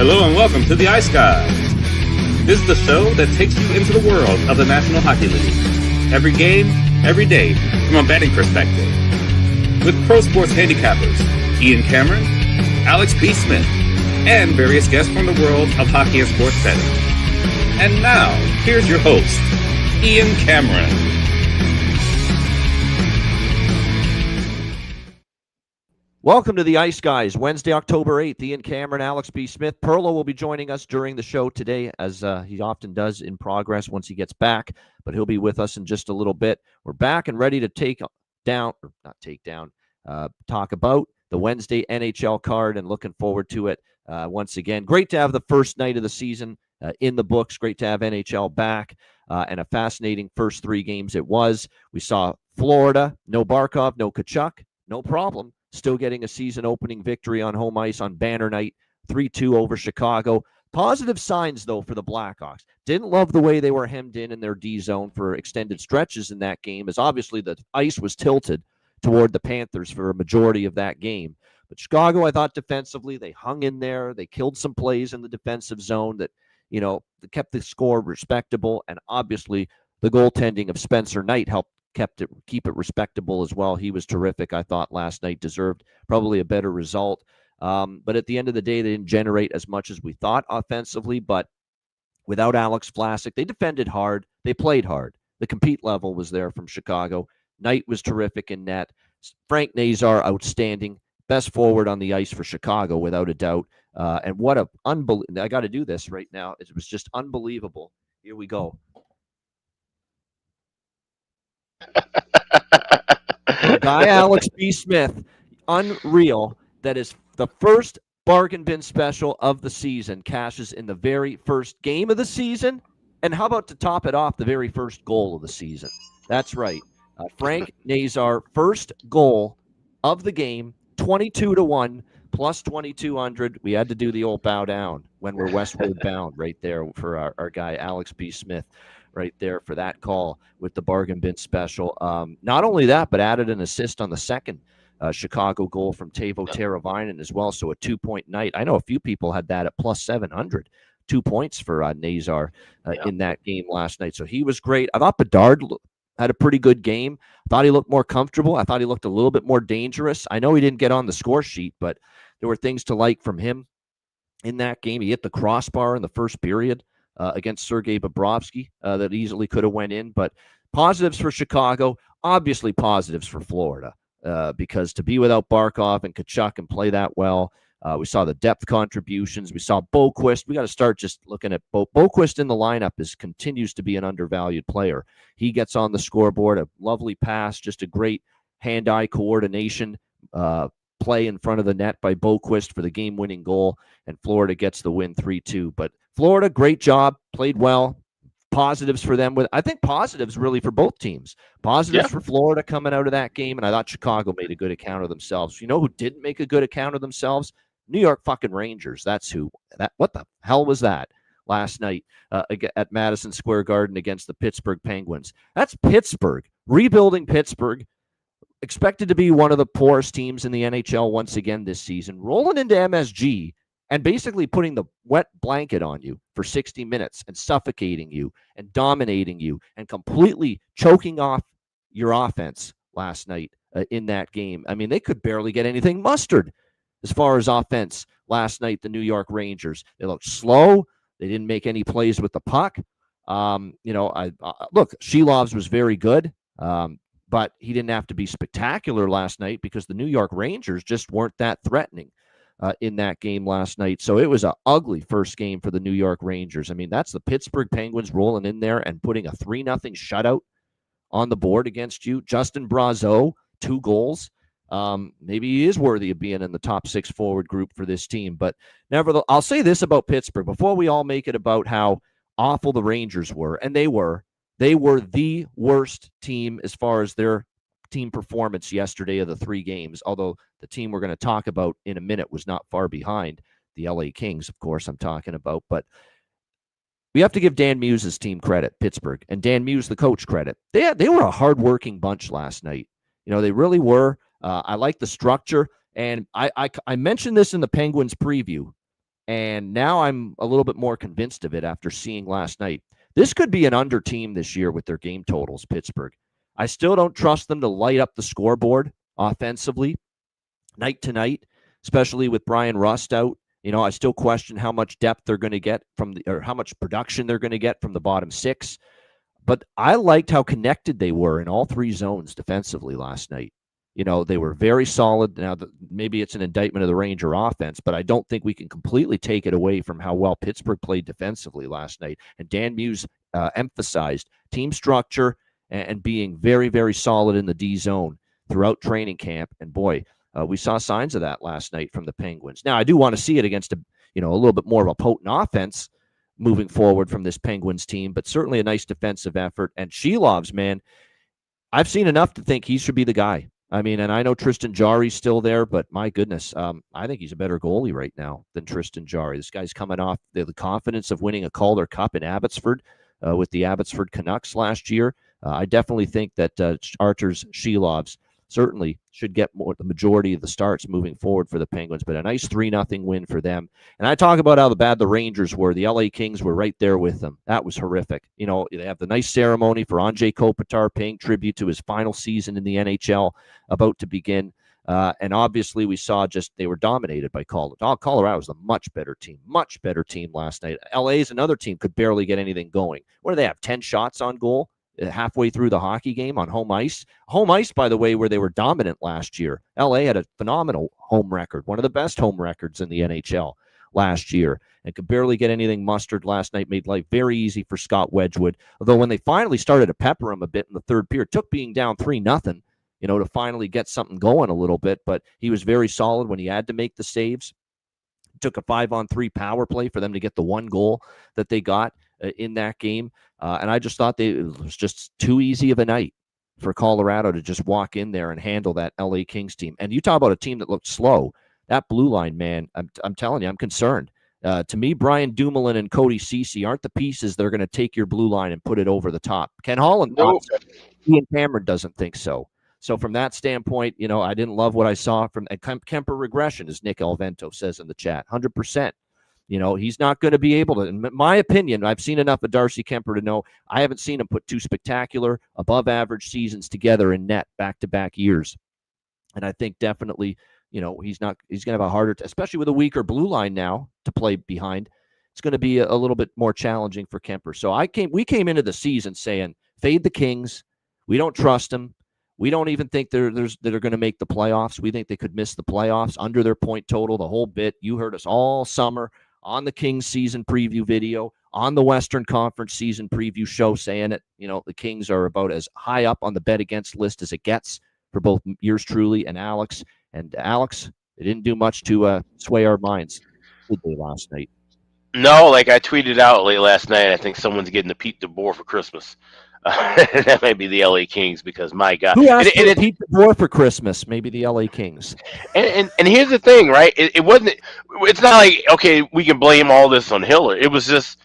Hello and welcome to the Ice Guys. This is the show that takes you into the world of the National Hockey League. Every game, every day, from a betting perspective. With pro sports handicappers, Ian Cameron, Alex B. Smith, and various guests from the world of hockey and sports betting. And now, here's your host, Ian Cameron. Welcome to the Ice Guys, Wednesday, October 8th. Ian Cameron, Alex B. Smith. Perlo will be joining us during the show today, as he often does in progress once he gets back, but he'll be with us in just a little bit. We're back and ready to talk about the Wednesday NHL card and looking forward to it once again. Great to have the first night of the season in the books. Great to have NHL back and a fascinating first three games it was. We saw Florida, no Barkov, no Tkachuk, no problem. Still getting a season-opening victory on home ice on banner night, 3-2 over Chicago. Positive signs, though, for the Blackhawks. Didn't love the way they were hemmed in their D zone for extended stretches in that game, as obviously the ice was tilted toward the Panthers for a majority of that game. But Chicago, I thought defensively, they hung in there. They killed some plays in the defensive zone that, kept the score respectable. And obviously, the goaltending of Spencer Knight helped keep it respectable as well. He was terrific, I thought, last night. Deserved probably a better result. But at the end of the day, they didn't generate as much as we thought offensively. But without Alex Vlasic, they defended hard. They played hard. The compete level was there from Chicago. Knight was terrific in net. Frank Nazar, outstanding. Best forward on the ice for Chicago, without a doubt. And what a I got to do this right now. It was just unbelievable. Here we go. Guy Alex B. Smith, unreal. That is the first bargain bin special of the season, cashes in the very first game of the season. And how about to top it off, the very first goal of the season? That's right. Frank Nazar, first goal of the game, 22-1, plus 2,200. We had to do the old bow down when we're westward bound right there for our guy Alex B. Smith. Right there for that call with the bargain bin special. Not only that, but added an assist on the second Chicago goal from Teuvo Teravainen as well. So a 2-point night. I know a few people had that at plus 700. 2 points for Nazar in that game last night. So he was great. I thought Bedard had a pretty good game. I thought he looked more comfortable. I thought he looked a little bit more dangerous. I know he didn't get on the score sheet, but there were things to like from him in that game. He hit the crossbar in the first period. Against Sergei Bobrovsky that easily could have went in. But positives for Chicago, obviously positives for Florida because to be without Barkov and Tkachuk and play that well, we saw the depth contributions. We saw Boquist. We got to start just looking at Boquist in the lineup continues to be an undervalued player. He gets on the scoreboard, a lovely pass, just a great hand-eye coordination play in front of the net by Boquist for the game-winning goal, and Florida gets the win 3-2. But Florida, great job, played well. Positives for them. I think positives really for both teams. Positives for Florida coming out of that game, and I thought Chicago made a good account of themselves. You know who didn't make a good account of themselves? New York fucking Rangers. That's who. What the hell was that last night at Madison Square Garden against the Pittsburgh Penguins? That's Pittsburgh. Rebuilding Pittsburgh. Expected to be one of the poorest teams in the NHL once again this season. Rolling into MSG and basically putting the wet blanket on you for 60 minutes and suffocating you and dominating you and completely choking off your offense last night in that game. I mean, they could barely get anything mustered as far as offense last night, the New York Rangers. They looked slow. They didn't make any plays with the puck. Look, Shilovs was very good, but he didn't have to be spectacular last night because the New York Rangers just weren't that threatening in that game last night. So it was an ugly first game for the New York Rangers. I mean, that's the Pittsburgh Penguins rolling in there and putting a 3-0 shutout on the board against you. Justin Brazeau, 2 goals. Maybe he is worthy of being in the top 6 forward group for this team. But nevertheless, I'll say this about Pittsburgh before we all make it about how awful the Rangers were, and they were the worst team as far as their team performance yesterday of the 3 games, although the team we're going to talk about in a minute was not far behind. The LA Kings, of course, I'm talking about. But we have to give Dan Muse's team credit, Pittsburgh, and Dan Muse, the coach, credit. They were a hardworking bunch last night. They really were. I like the structure. And I mentioned this in the Penguins preview. And now I'm a little bit more convinced of it after seeing last night. This could be an under team this year with their game totals, Pittsburgh. I still don't trust them to light up the scoreboard offensively night to night, especially with Brian Rust out. I still question how much depth they're going to get or how much production they're going to get from the bottom six. But I liked how connected they were in all three zones defensively last night. They were very solid. Now, maybe it's an indictment of the Ranger offense, but I don't think we can completely take it away from how well Pittsburgh played defensively last night. And Dan Muse emphasized team structure and being very, very solid in the D zone throughout training camp. And boy, we saw signs of that last night from the Penguins. Now, I do want to see it against a little bit more of a potent offense moving forward from this Penguins team, but certainly a nice defensive effort. And Shelov's, man, I've seen enough to think he should be the guy. I mean, and I know Tristan Jarry's still there, but my goodness, I think he's a better goalie right now than Tristan Jarry. This guy's coming off the confidence of winning a Calder Cup in Abbotsford with the Abbotsford Canucks last year. I definitely think that Arturs Shelov's certainly should get the majority of the starts moving forward for the Penguins, but a nice 3-0 win for them. And I talk about how bad the Rangers were. The LA Kings were right there with them. That was horrific. They have the nice ceremony for Andrei Kopitar paying tribute to his final season in the NHL about to begin. And obviously we saw they were dominated by Colorado. Colorado was a much better team last night. LA is another team, could barely get anything going. What do they have, 10 shots on goal? Halfway through the hockey game on home ice. Home ice, by the way, where they were dominant last year. LA had a phenomenal home record, one of the best home records in the NHL last year, and could barely get anything mustered last night, made life very easy for Scott Wedgwood. Although when they finally started to pepper him a bit in the third period, took being down 3-0, to finally get something going a little bit, but he was very solid when he had to make the saves. Took a 5-on-3 power play for them to get the one goal that they got in that game. And I just thought it was just too easy of a night for Colorado to just walk in there and handle that LA Kings team. And you talk about a team that looked slow. That blue line, man, I'm telling you, I'm concerned. To me, Brian Dumoulin and Cody Ceci aren't the pieces that are going to take your blue line and put it over the top. Ken Holland thought so. Ian Cameron doesn't think so. So from that standpoint, I didn't love what I saw from Kemper regression, as Nick Alvento says in the chat, 100%. He's not going to be able to, in my opinion, I've seen enough of Darcy Kemper to know I haven't seen him put two spectacular, above-average seasons together in net back-to-back years. And I think definitely, he's going to have a harder, especially with a weaker blue line now to play behind. It's going to be a little bit more challenging for Kemper. So we came into the season saying, fade the Kings. We don't trust them. We don't even think they're going to make the playoffs. We think they could miss the playoffs under their point total, the whole bit. You heard us all summer on the Kings season preview video, on the Western Conference season preview show, saying that, the Kings are about as high up on the bet against list as it gets for both yours truly and Alex. And Alex, they didn't do much to sway our minds, did they, last night? No, like I tweeted out late last night, I think someone's getting a Pete DeBoer for Christmas. That might be the LA Kings, because my God, who asked for Pete DeBoer for Christmas? Maybe the LA Kings. And here's the thing, right? It wasn't. It's not like, okay, we can blame all this on Hiller. It was just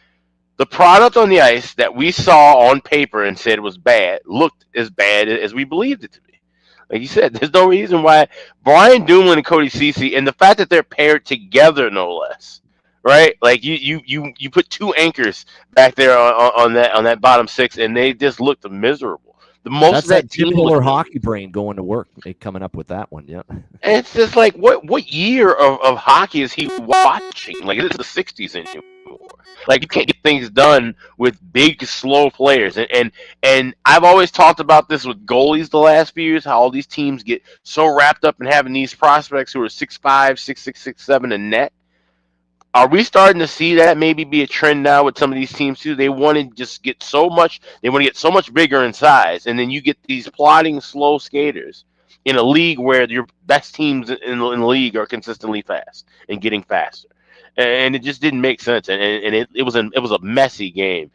the product on the ice that we saw on paper and said was bad looked as bad as we believed it to be. Like you said, there's no reason why Brian Dumoulin and Cody Ceci, and the fact that they're paired together, no less. Right, like you put two anchors back there on that bottom six, and they just looked miserable. That's of that Jim Hiller hockey brain going to work, coming up with that one. Yeah, and it's just like what year of hockey is he watching? Like, it's the '60s anymore. Like, you can't get things done with big, slow players, and I've always talked about this with goalies the last few years. How all these teams get so wrapped up in having these prospects who are 6'5", 6'6", 6'7" in net. Are we starting to see that maybe be a trend now with some of these teams too? They want to just get so much. They want to get so much bigger in size, and then you get these plodding, slow skaters in a league where your best teams in the league are consistently fast and getting faster. And it just didn't make sense. And it was a messy game.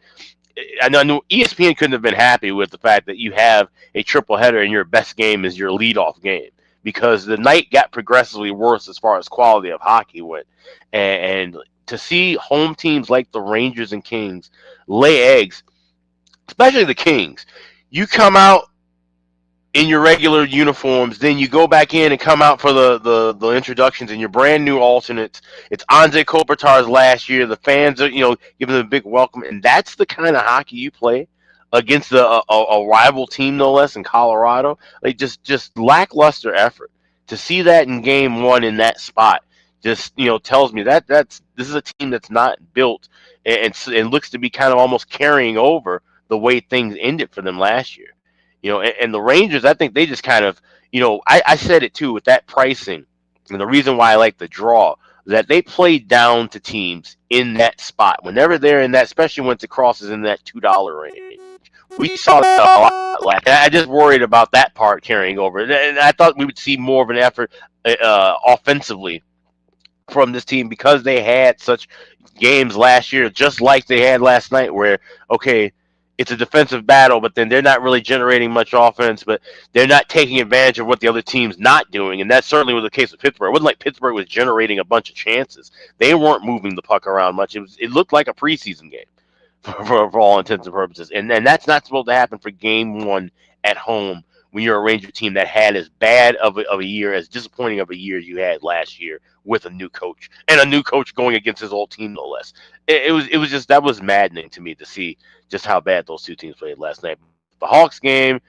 I know ESPN couldn't have been happy with the fact that you have a triple header and your best game is your leadoff game, because the night got progressively worse as far as quality of hockey went. And to see home teams like the Rangers and Kings lay eggs, especially the Kings, you come out in your regular uniforms. Then you go back in and come out for the introductions and your brand new alternates. It's Anze Kopitar's last year. The fans are, giving them a big welcome. And that's the kind of hockey you play against a rival team, no less, in Colorado. Like, just lackluster effort. To see that in game one in that spot just, tells me that this is a team that's not built and looks to be kind of almost carrying over the way things ended for them last year. And the Rangers, I think they just kind of, I said it too with that pricing. And the reason why I like the draw is that they play down to teams in that spot. Whenever they're in that, especially once it crosses in that $2 range. We saw that a lot last. I just worried about that part carrying over. And I thought we would see more of an effort offensively from this team because they had such games last year, just like they had last night, where, okay, it's a defensive battle, but then they're not really generating much offense, but they're not taking advantage of what the other team's not doing. And that certainly was the case with Pittsburgh. It wasn't like Pittsburgh was generating a bunch of chances. They weren't moving the puck around much. It looked like a preseason game for all intents and purposes. And that's not supposed to happen for game one at home when you're a Ranger team that had as bad of a year, as disappointing of a year as you had last year with a new coach, and a new coach going against his old team, no less. It was just, that was maddening to me to see just how bad those two teams played last night. The Hawks game,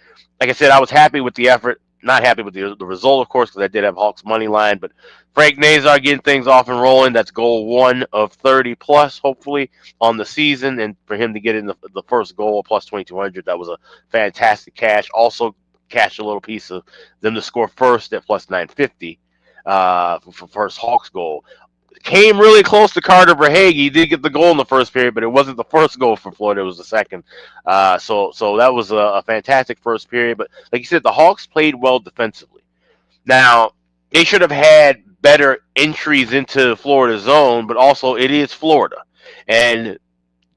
like I said, I was happy with the effort, not happy with the result, of course, because I did have Hawks money line, but Frank Nazar getting things off and rolling. That's goal 1 of 30 plus, hopefully, on the season. And for him to get in the first goal plus 2,200, that was a fantastic cash. Also cashed a little piece of them to score first at plus 950 for first Hawks goal. Came really close to Carter Verhaeghe. He did get the goal in the first period, but it wasn't the first goal for Florida. It was the second. So that was a fantastic first period. But like you said, the Hawks played well defensively. Now, they should have had better entries into Florida zone, but also it is Florida. And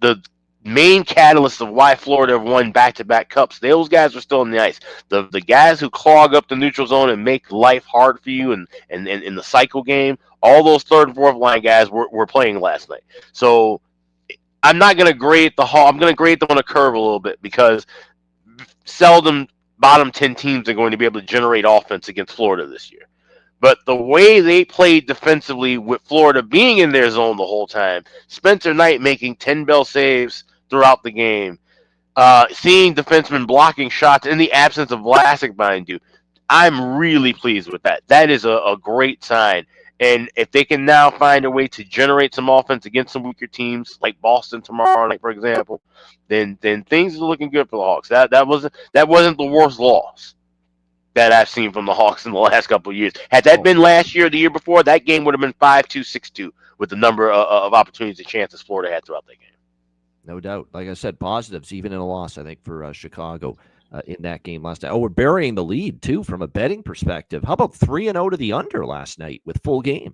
the main catalyst of why Florida have won back-to-back cups, those guys are still in the ice. The guys who clog up the neutral zone and make life hard for you and in the cycle game, all those third and fourth line guys were playing last night. So I'm not going to grade the Hawks. I'm going to grade them on a curve a little bit because seldom bottom 10 teams are going to be able to generate offense against Florida this year. But the way they played defensively with Florida being in their zone the whole time, Spencer Knight making 10 bell saves throughout the game, seeing defensemen blocking shots in the absence of Vlasic, mind you, I'm really pleased with that. That is a great sign. And if they can now find a way to generate some offense against some weaker teams like Boston tomorrow night, for example, then things are looking good for the Hawks. That wasn't the worst loss that I've seen from the Hawks in the last couple of years. Had that been last year or the year before, that game would have been 5-2, 6-2 with the number of opportunities and chances Florida had throughout that game. No doubt. Like I said, positives, even in a loss, I think, for Chicago in that game last night. Oh, we're burying the lead, too, from a betting perspective. How about 3-0 to the under last night with full game?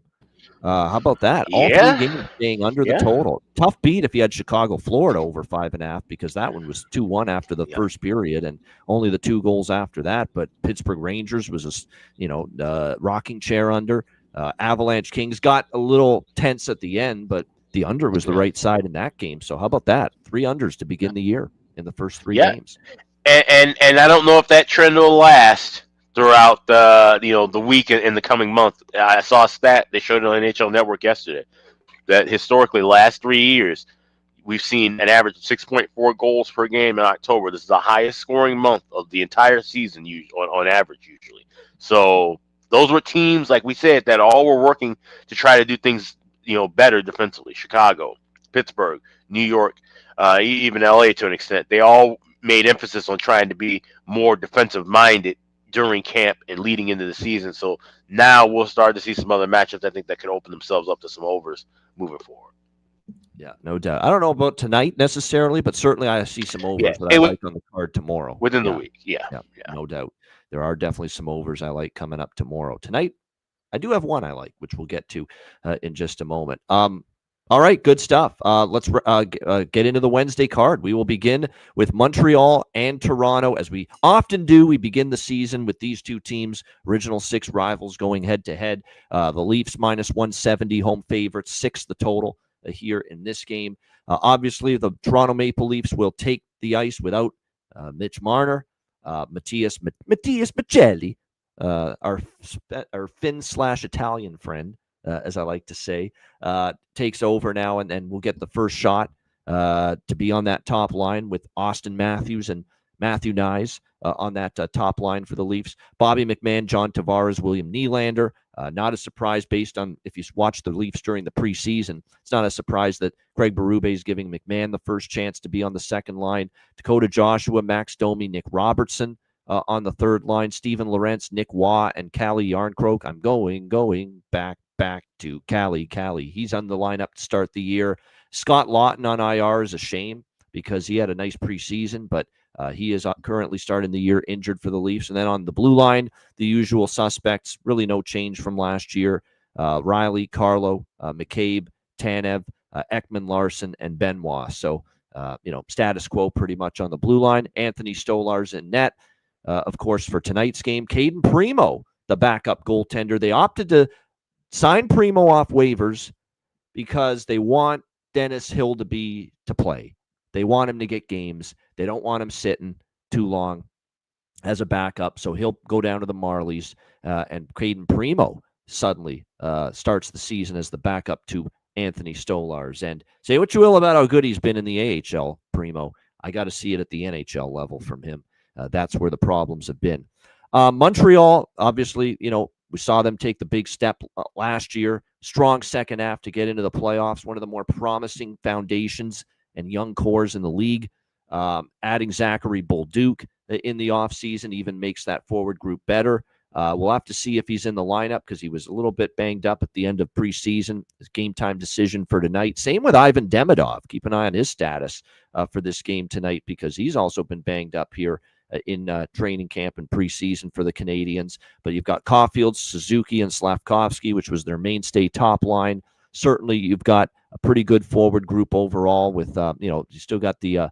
How about that? All three games staying under the total. Tough beat if you had Chicago, Florida over 5.5 because that one was 2-1 after the first period and only the 2 goals after that. But Pittsburgh Rangers was a rocking chair under. Avalanche Kings got a little tense at the end, but the under was the right side in that game. So how about that? 3 unders to begin the year in the first 3 games. And I don't know if that trend will last throughout the week and the coming month. I saw a stat they showed on NHL Network yesterday that historically the last 3 years we've seen an average of 6.4 goals per game in October. This is the highest scoring month of the entire season on average usually. So those were teams, like we said, that all were working to try to do things better defensively. Chicago, Pittsburgh, New York, even LA to an extent. They all made emphasis on trying to be more defensive minded during camp and leading into the season. So now we'll start to see some other matchups I think that can open themselves up to some overs moving forward. Yeah, no doubt. I don't know about tonight necessarily, but certainly I see some overs that I like on the card tomorrow. Within the week, yeah, no doubt. There are definitely some overs I like coming up tomorrow. Tonight, I do have one I like, which we'll get to in just a moment. All right, good stuff. Let's get into the Wednesday card. We will begin with Montreal and Toronto. As we often do, we begin the season with these two teams, original 6 rivals going head-to-head. The Leafs minus 170, home favorites, 6 the total here in this game. Obviously, the Toronto Maple Leafs will take the ice without Mitch Marner. Matthias Michelli, our Finn/Italian friend, as I like to say, takes over now, and we'll get the first shot to be on that top line with Austin Matthews and Matthew Nyes on that top line for the Leafs. Bobby McMahon, John Tavares, William Nylander. Not a surprise based on if you watch the Leafs during the preseason. It's not a surprise that Craig Berube is giving McMahon the first chance to be on the second line. Dakota Joshua, Max Domi, Nick Robertson on the third line. Steven Lorentz, Nick Waugh, and Callie Yarncroke. I'm going back to Callie. He's on the lineup to start the year. Scott Lawton on IR is a shame because he had a nice preseason, but he is currently starting the year injured for the Leafs. And then on the blue line, the usual suspects, really no change from last year. Riley, Carlo, McCabe, Tanev, Ekman Larson, and Benoit. So, status quo pretty much on the blue line. Anthony Stolarz in net. Of course, for tonight's game, Caden Primo, the backup goaltender. They opted to sign Primo off waivers because they want Dennis Hill to play. They want him to get games. They don't want him sitting too long as a backup. So he'll go down to the Marlies, and Caden Primo suddenly starts the season as the backup to Anthony Stolarz. And say what you will about how good he's been in the AHL, Primo. I got to see it at the NHL level from him. That's where the problems have been. Montreal, obviously, we saw them take the big step last year. Strong second half to get into the playoffs. One of the more promising foundations and young cores in the league. Adding Zachary Bolduc in the offseason even makes that forward group better. We'll have to see if he's in the lineup because he was a little bit banged up at the end of preseason. His game time decision for tonight. Same with Ivan Demidov. Keep an eye on his status for this game tonight because he's also been banged up here in training camp and preseason for the Canadiens. But you've got Caulfield, Suzuki, and Slavkovsky, which was their mainstay top line. Certainly, you've got a pretty good forward group overall with, you still got the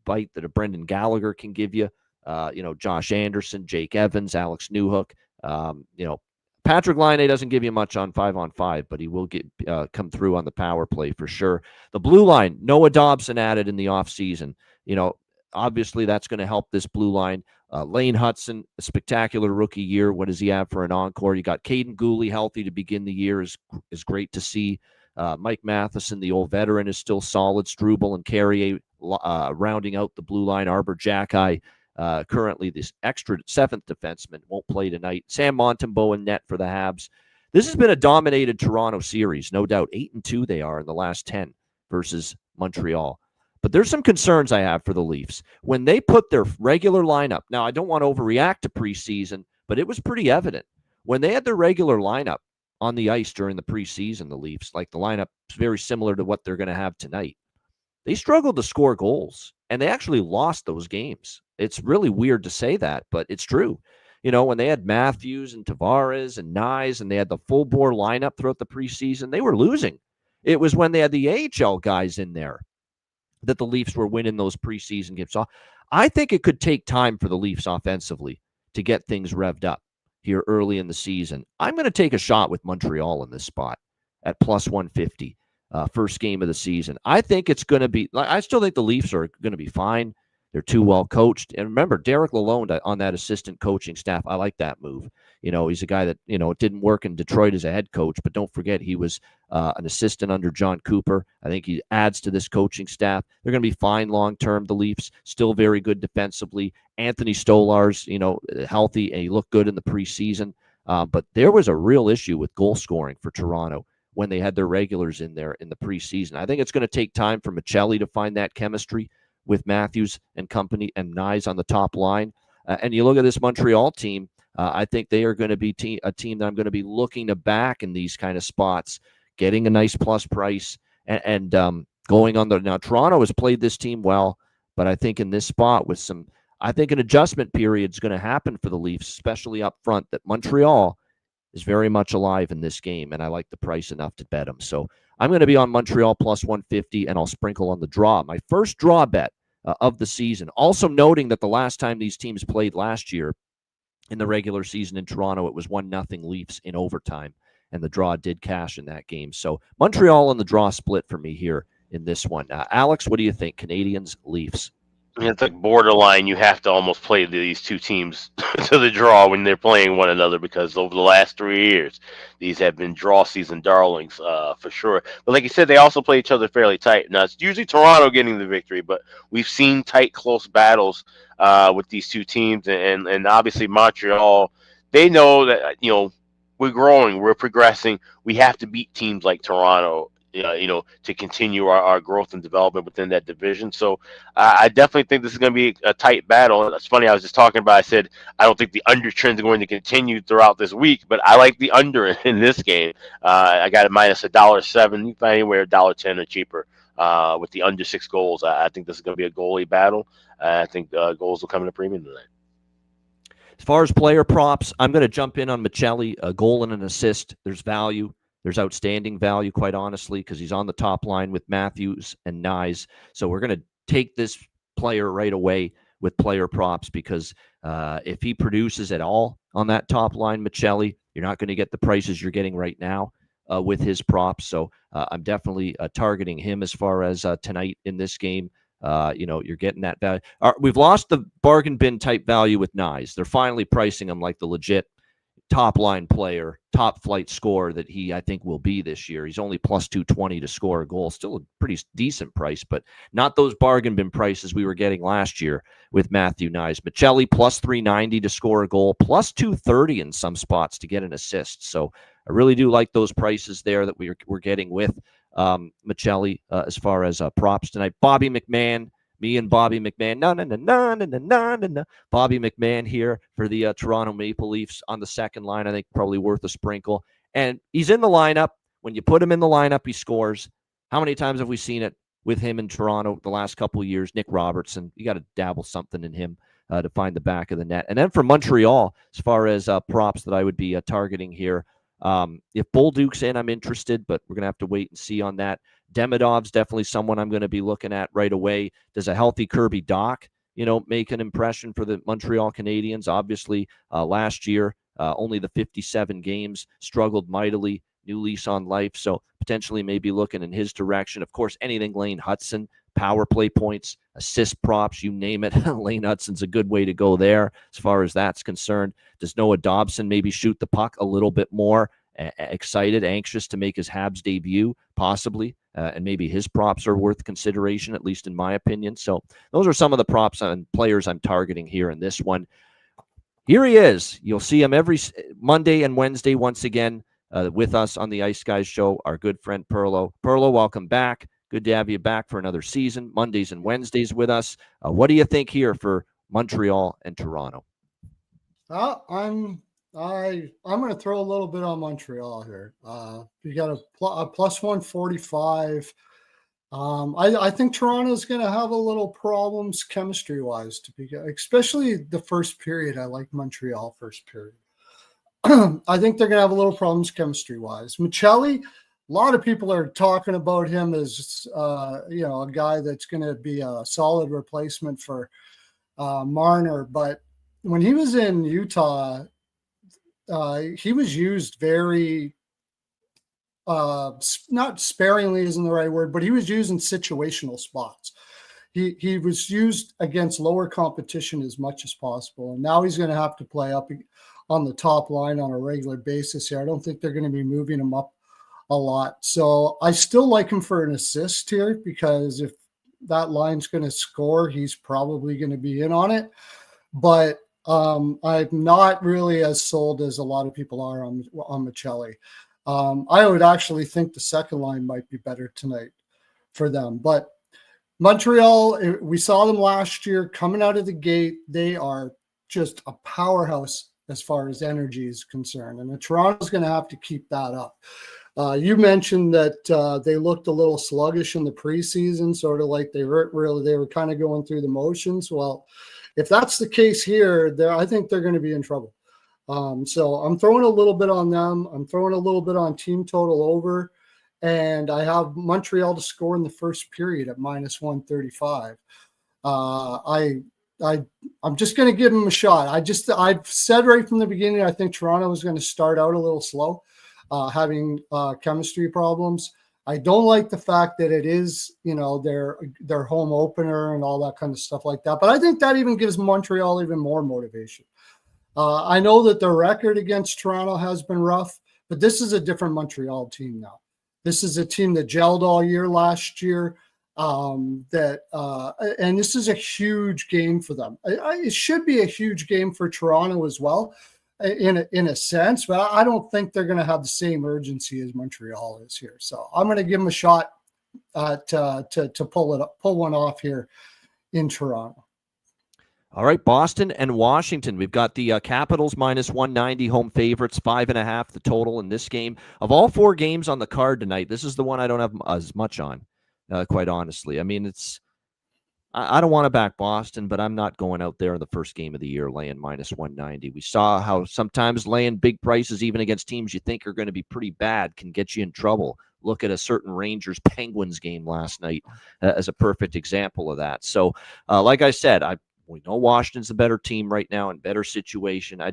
bite that a Brendan Gallagher can give you. Josh Anderson, Jake Evans, Alex Newhook. Patrick Laine doesn't give you much on 5-on-5, but he will come through on the power play for sure. The blue line, Noah Dobson added in the offseason. Obviously that's going to help this blue line. Lane Hudson, a spectacular rookie year. What does he have for an encore? You got Caden Gooley healthy to begin the year is great to see. Mike Matheson, the old veteran, is still solid. Struble and Carrier rounding out the blue line. Arbor Jacki, currently this extra seventh defenseman, won't play tonight. Sam Montembeault in net for the Habs. This has been a dominated Toronto series, no doubt. 8-2 they are in the last 10 versus Montreal. But there's some concerns I have for the Leafs. When they put their regular lineup, now I don't want to overreact to preseason, but it was pretty evident. When they had their regular lineup on the ice during the preseason, the Leafs, like the lineup is very similar to what they're going to have tonight, they struggled to score goals, and they actually lost those games. It's really weird to say that, but it's true. When they had Matthews and Tavares and Nyes, and they had the full-bore lineup throughout the preseason, they were losing. It was when they had the AHL guys in there that the Leafs were winning those preseason games. So I think it could take time for the Leafs offensively to get things revved up here early in the season. I'm going to take a shot with Montreal in this spot at plus 150, first game of the season. I think it's going to be, I still think the Leafs are going to be fine. They're too well coached. And remember, Derek Lalonde on that assistant coaching staff, I like that move. He's a guy that, it didn't work in Detroit as a head coach, but don't forget he was an assistant under John Cooper. I think he adds to this coaching staff. They're going to be fine long-term, the Leafs. Still very good defensively. Anthony Stolarz, healthy, and he looked good in the preseason. But there was a real issue with goal scoring for Toronto when they had their regulars in there in the preseason. I think it's going to take time for Michelli to find that chemistry with Matthews and company and Nyes on the top line. And you look at this Montreal team, I think they are going to be a team that I'm going to be looking to back in these kind of spots, getting a nice plus price and going on now, Toronto has played this team well, but I think in this spot with I think an adjustment period is going to happen for the Leafs, especially up front, that Montreal is very much alive in this game, and I like the price enough to bet them. So I'm going to be on Montreal plus 150, and I'll sprinkle on the draw. My first draw bet of the season. Also noting that the last time these teams played last year in the regular season in Toronto, it was 1-0 Leafs in overtime, and the draw did cash in that game. So Montreal and the draw split for me here in this one. Alex, what do you think? Canadiens, Leafs? It's like borderline. You have to almost play these two teams to the draw when they're playing one another, because over the last 3 years, these have been draw season darlings for sure. But like you said, they also play each other fairly tight. Now it's usually Toronto getting the victory, but we've seen tight, close battles with these two teams, and obviously Montreal. They know that we're growing, we're progressing. We have to beat teams like Toronto. To continue our growth and development within that division. So I definitely think this is going to be a tight battle. It's funny, I was just talking about, I said, I don't think the under trend is going to continue throughout this week, but I like the under in this game. I got it minus $1.07. You can find anywhere $1.10 or cheaper with the under 6 goals. I think this is going to be a goalie battle. I think goals will come in a premium tonight. As far as player props, I'm going to jump in on Michelli, a goal and an assist. There's value. There's outstanding value, quite honestly, because he's on the top line with Matthews and Nyes. So we're going to take this player right away with player props, because if he produces at all on that top line, Michelli, you're not going to get the prices you're getting right now with his props. So I'm definitely targeting him as far as tonight in this game. You're getting that value. We've lost the bargain bin type value with Nyes. They're finally pricing him like the legit top line player, top flight scorer that he, I think, will be this year. He's only plus 220 to score a goal. Still a pretty decent price, but not those bargain bin prices we were getting last year with Matthew Nyes. Michelli plus 390 to score a goal, plus 230 in some spots to get an assist. So I really do like those prices there that we're getting with Michelli as far as props tonight. Bobby McMahon. Me and Bobby McMahon. No. Bobby McMahon here for the Toronto Maple Leafs on the second line. I think probably worth a sprinkle. And he's in the lineup. When you put him in the lineup, he scores. How many times have we seen it with him in Toronto the last couple of years? Nick Robertson. You got to dabble something in him to find the back of the net. And then for Montreal, as far as props that I would be targeting here, if Bolduc's in, I'm interested, but we're going to have to wait and see on that. Demidov's definitely someone I'm going to be looking at right away. Does a healthy Kirby Dach, make an impression for the Montreal Canadiens? Obviously, last year, only the 57 games, struggled mightily, new lease on life. So potentially maybe looking in his direction. Of course, anything Lane Hudson, power play points, assist props, you name it. Lane Hudson's a good way to go there as far as that's concerned. Does Noah Dobson maybe shoot the puck a little bit more? Excited, anxious to make his Habs debut, possibly, and maybe his props are worth consideration, at least in my opinion. So those are some of the props and players I'm targeting here in this one. Here he is. You'll see him every Monday and Wednesday once again with us on the Ice Guys show, our good friend Perlo. Perlo, welcome back. Good to have you back for another season, Mondays and Wednesdays with us. What do you think here for Montreal and Toronto? I'm going to throw a little bit on Montreal here. You got a plus 145. I think Toronto's going to have a little problems chemistry-wise, especially the first period. I like Montreal first period. I think they're going to have a little problems chemistry-wise. Michelli, a lot of people are talking about him as a guy that's going to be a solid replacement for Marner, but when he was in Utah, he was used very not sparingly isn't the right word, but he was used in situational spots. He was used against lower competition as much as possible, and now he's going to have to play up on the top line on a regular basis here. I don't think they're going to be moving him up a lot, so I still like him for an assist here, because if that line's going to score, he's probably going to be in on it. But I'm not really as sold as a lot of people are on Michelli. I would actually think the second line might be better tonight for them. But Montreal, we saw them last year coming out of the gate. They are just a powerhouse as far as energy is concerned. And Toronto's going to have to keep that up. You mentioned that they looked a little sluggish in the preseason, sort of like they were kind of going through the motions. Well, if that's the case here, I think they're going to be in trouble. So I'm throwing a little bit on them. I'm throwing a little bit on team total over, and I have Montreal to score in the first period at minus 135. I'm just going to give them a shot. I've said right from the beginning, I think Toronto is going to start out a little slow, having chemistry problems. I don't like the fact that it is, their home opener and all that kind of stuff like that. But I think that even gives Montreal even more motivation. I know that the record against Toronto has been rough, but this is a different Montreal team now. This is a team that gelled all year last year. And this is a huge game for them. It should be a huge game for Toronto as well, in a sense, but I don't think they're going to have the same urgency as Montreal is here. So I'm going to give them a shot to pull one off here in Toronto. All right, Boston and Washington. We've got the Capitals minus 190 home favorites, 5.5 the total in this game. Of all 4 games on the card tonight, this is the one I don't have as much on, quite honestly. I mean, I don't want to back Boston, but I'm not going out there in the first game of the year laying minus 190. We saw how sometimes laying big prices, even against teams you think are going to be pretty bad, can get you in trouble. Look at a certain Rangers-Penguins game last night as a perfect example of that. So, like I said, we know Washington's a better team right now and better situation. I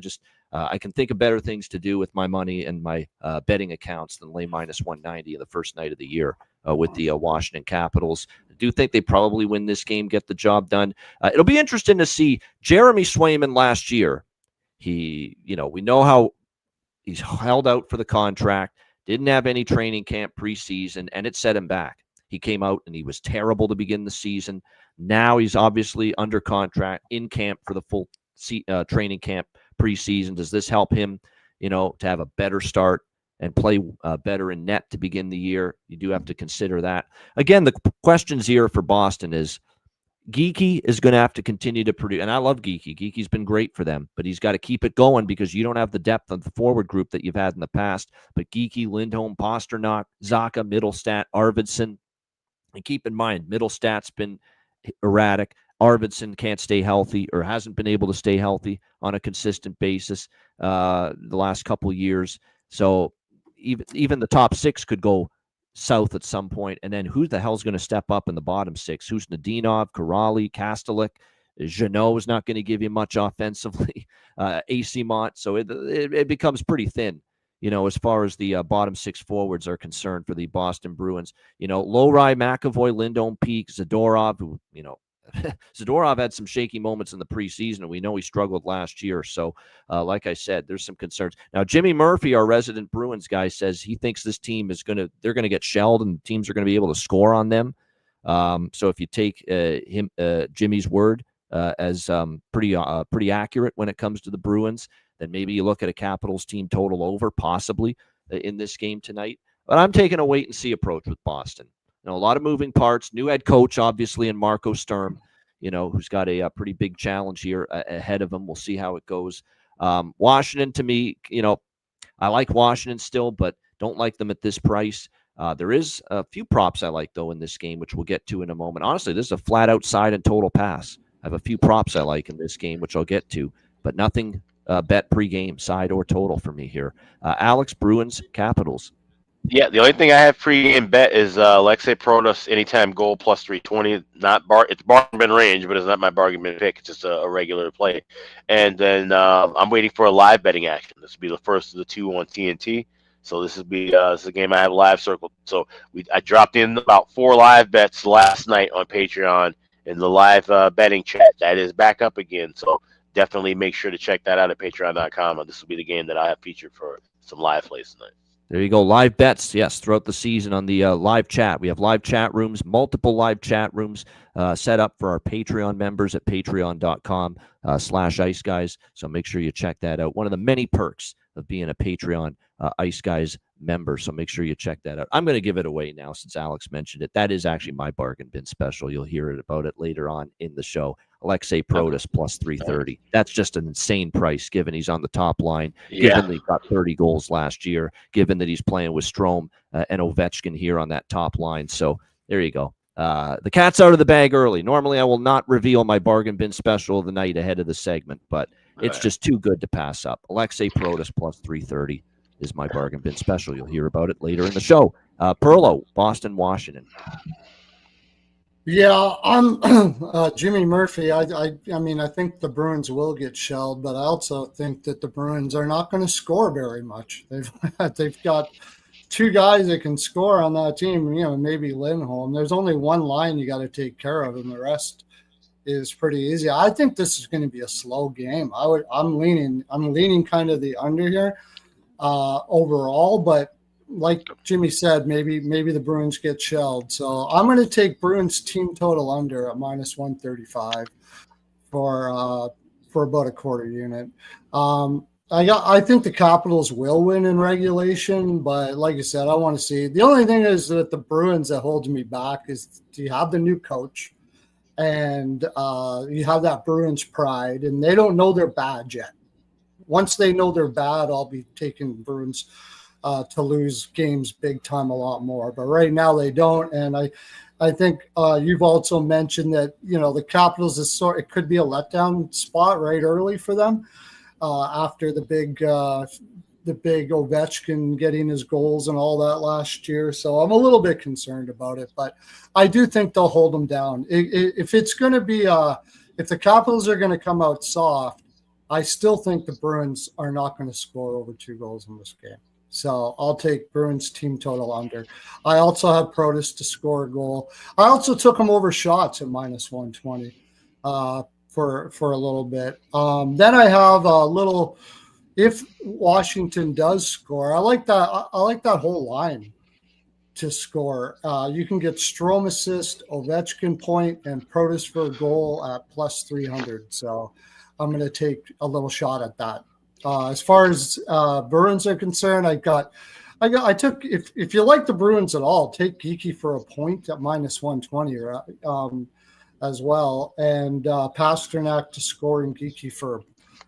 can think of better things to do with my money and my betting accounts than lay minus 190 in the first night of the year with the Washington Capitals. I do think they probably win this game, get the job done. It'll be interesting to see Jeremy Swayman last year. We know how he's held out for the contract, didn't have any training camp preseason, and it set him back. He came out and he was terrible to begin the season. Now he's obviously under contract in camp for the full training camp preseason. Does this help him, to have a better start and play better in net to begin the year? You do have to consider that. Again, the questions here for Boston is Geekie is going to have to continue to produce. And I love Geekie. Geekie's been great for them, but he's got to keep it going because you don't have the depth of the forward group that you've had in the past. But Geekie, Lindholm, Pasternak, Zacha, Middlestat, Arvidsson. And keep in mind, Middlestat's been erratic. Arvidsson can't stay healthy or hasn't been able to stay healthy on a consistent basis the last couple years. So even the top 6 could go south at some point. And then who the hell's going to step up in the bottom 6? Who's Nadinov, Kuraly, Kastelik? Jeannot is not going to give you much offensively. AC Mont. So it becomes pretty thin, as far as the bottom 6 forwards are concerned for the Boston Bruins. Lowry, McAvoy, Lindholm, Peak, Zadorov, who, Zadorov had some shaky moments in the preseason, and we know he struggled last year. So, like I said, there's some concerns. Now, Jimmy Murphy, our resident Bruins guy, says he thinks this team they're going to get shelled and teams are going to be able to score on them. So if you take Jimmy's word as pretty accurate when it comes to the Bruins, then maybe you look at a Capitals team total over possibly in this game tonight. But I'm taking a wait-and-see approach with Boston. A lot of moving parts. New head coach, obviously, in Marco Sturm, who's got a pretty big challenge here ahead of him. We'll see how it goes. Washington, to me, I like Washington still, but don't like them at this price. There is a few props I like, though, in this game, which we'll get to in a moment. Honestly, this is a flat-out side and total pass. I have a few props I like in this game, which I'll get to, but nothing bet pregame, side or total for me here. Alex, Bruins, Capitals. Yeah, the only thing I have pre-game bet is Alexei Protas anytime goal plus 320. It's bargain bin range, but it's not my bargain bin pick. It's just a regular play. And then I'm waiting for a live betting action. This will be the first of the 2 on TNT. So this will be this is a game I have live circled. So I dropped in about 4 live bets last night on Patreon in the live betting chat. That is back up again. So definitely make sure to check that out at patreon.com. This will be the game that I have featured for some live plays tonight. There you go. Live bets, yes, throughout the season on the live chat. We have live chat rooms, multiple live chat rooms set up for our Patreon members at patreon.com/Ice Guys. So make sure you check that out. One of the many perks of being a Patreon Ice Guys member. So make sure you check that out. I'm going to give it away now since Alex mentioned it. That is actually my bargain bin special. You'll hear about it later on in the show. Alexei Protas plus 330. That's just an insane price given he's on the top line, given that he got 30 goals last year, given that he's playing with Strome and Ovechkin here on that top line. So there you go. The cat's out of the bag early. Normally I will not reveal my bargain bin special of the night ahead of the segment, but it's just too good to pass up. Alexei Protas plus 330 is my bargain bin special. You'll hear about it later in the show. Perlo, Boston, Washington. Yeah, I'm Jimmy Murphy. I mean, I think the Bruins will get shelled, but I also think that the Bruins are not going to score very much. They've got two guys that can score on that team, maybe Lindholm. There's only one line you got to take care of, and the rest is pretty easy. I think this is going to be a slow game. I'm leaning kind of the under here overall, but like Jimmy said, maybe the Bruins get shelled. So I'm going to take Bruins team total under at -135 for about a quarter unit. I think the Capitals will win in regulation, but like I said, I want to see. The only thing is that the Bruins that holds me back is, do you have the new coach? And you have that Bruins pride, and they don't know they're bad yet. Once they know they're bad, I'll be taking Bruins to lose games big time a lot more. But right now they don't, and I think you've also mentioned that the Capitals it could be a letdown spot right early for them after the big Ovechkin getting his goals and all that last year. So I'm a little bit concerned about it, but I do think they'll hold them down. If it's going to be, if the Capitals are going to come out soft, I still think the Bruins are not going to score over 2 goals in this game. So I'll take Bruins team total under. I also have Protas to score a goal. I also took him over shots at -120 for a little bit. Then I have a little. If Washington does score, I like that whole line to score. You can get Strome assist, Ovechkin point, and Protas for a goal at +300. So I'm going to take a little shot at that. As far as Bruins are concerned, I took if you like the Bruins at all, take Geeky for a point at -120 as well, and Pasternak to score and Geeky for a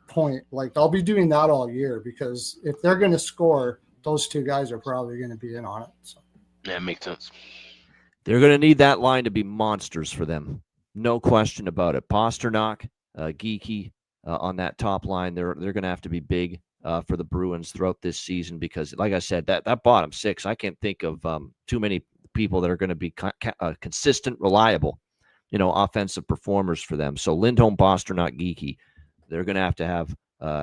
point. Like, I'll be doing that all year, because if they're going to score, those two guys are probably going to be in on it. So. Yeah, makes sense. They're going to need that line to be monsters for them. No question about it. Pasternak, Geeky on that top line, they're going to have to be big for the Bruins throughout this season, because, like I said, that bottom six, I can't think of too many people that are going to be consistent, reliable, offensive performers for them. So Lindholm, Pasternak, Geeky, they're going to have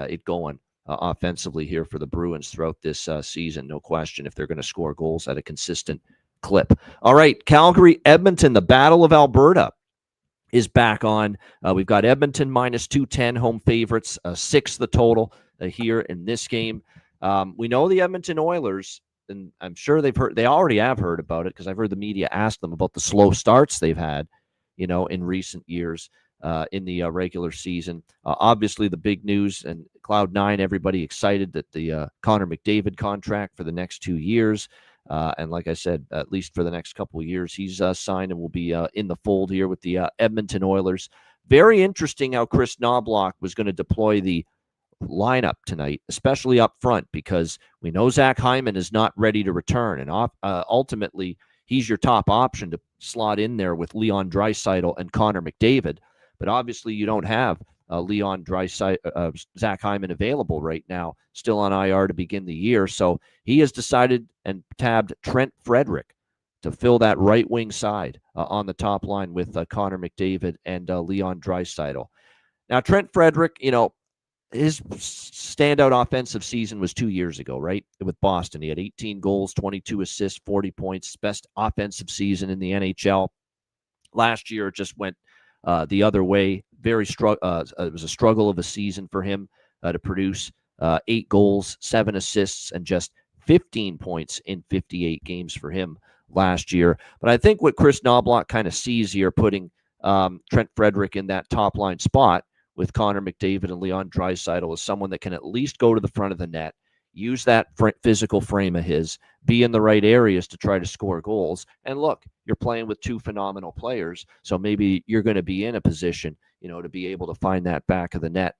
it going offensively here for the Bruins throughout this season, no question, if they're going to score goals at a consistent clip. All right, Calgary, Edmonton, the Battle of Alberta is back on. We've got Edmonton -210, home favorites, 6 the total here in this game. We know the Edmonton Oilers, and I'm sure they already have heard about it, because I've heard the media ask them about the slow starts they've had, in recent years in the regular season. Obviously, the big news, and Cloud 9, everybody excited that the Connor McDavid contract for the next 2 years. And like I said, at least for the next couple of years, he's signed and will be in the fold here with the Edmonton Oilers. Very interesting how Chris Knobloch was going to deploy the lineup tonight, especially up front, because we know Zach Hyman is not ready to return. And ultimately, he's your top option to slot in there with Leon Draisaitl and Connor McDavid. But obviously, you don't have Leon Draisaitl, Zach Hyman available right now, still on IR to begin the year. So he has decided and tabbed Trent Frederick to fill that right wing side on the top line with Connor McDavid and Leon Draisaitl. Now, Trent Frederick, his standout offensive season was 2 years ago, right? With Boston. He had 18 goals, 22 assists, 40 points, best offensive season in the NHL. Last year, it just went the other way. It was a struggle of a season for him to produce 8 goals, 7 assists, and just 15 points in 58 games for him last year. But I think what Chris Knobloch kind of sees here, putting Trent Frederick in that top line spot with Connor McDavid and Leon Draisaitl, is someone that can at least go to the front of the net, use that physical frame of his, be in the right areas to try to score goals. And look, you're playing with 2 phenomenal players, so maybe you're going to be in a position, to be able to find that back of the net,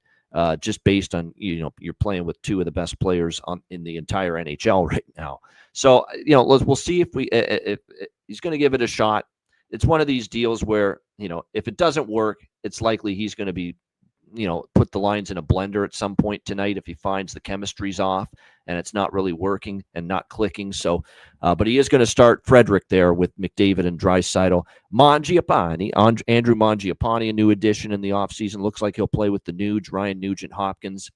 just based on, you're playing with 2 of the best players in the entire NHL right now. So, we'll see if he's going to give it a shot. It's one of these deals where, if it doesn't work, it's likely he's going to be, put the lines in a blender at some point tonight if he finds the chemistry's off and it's not really working and not clicking. So, but he is going to start Frederick there with McDavid and Draisaitl. Andrew Mangiapane, a new addition in the offseason. Looks like he'll play with the Nuge, Ryan Nugent-Hopkins.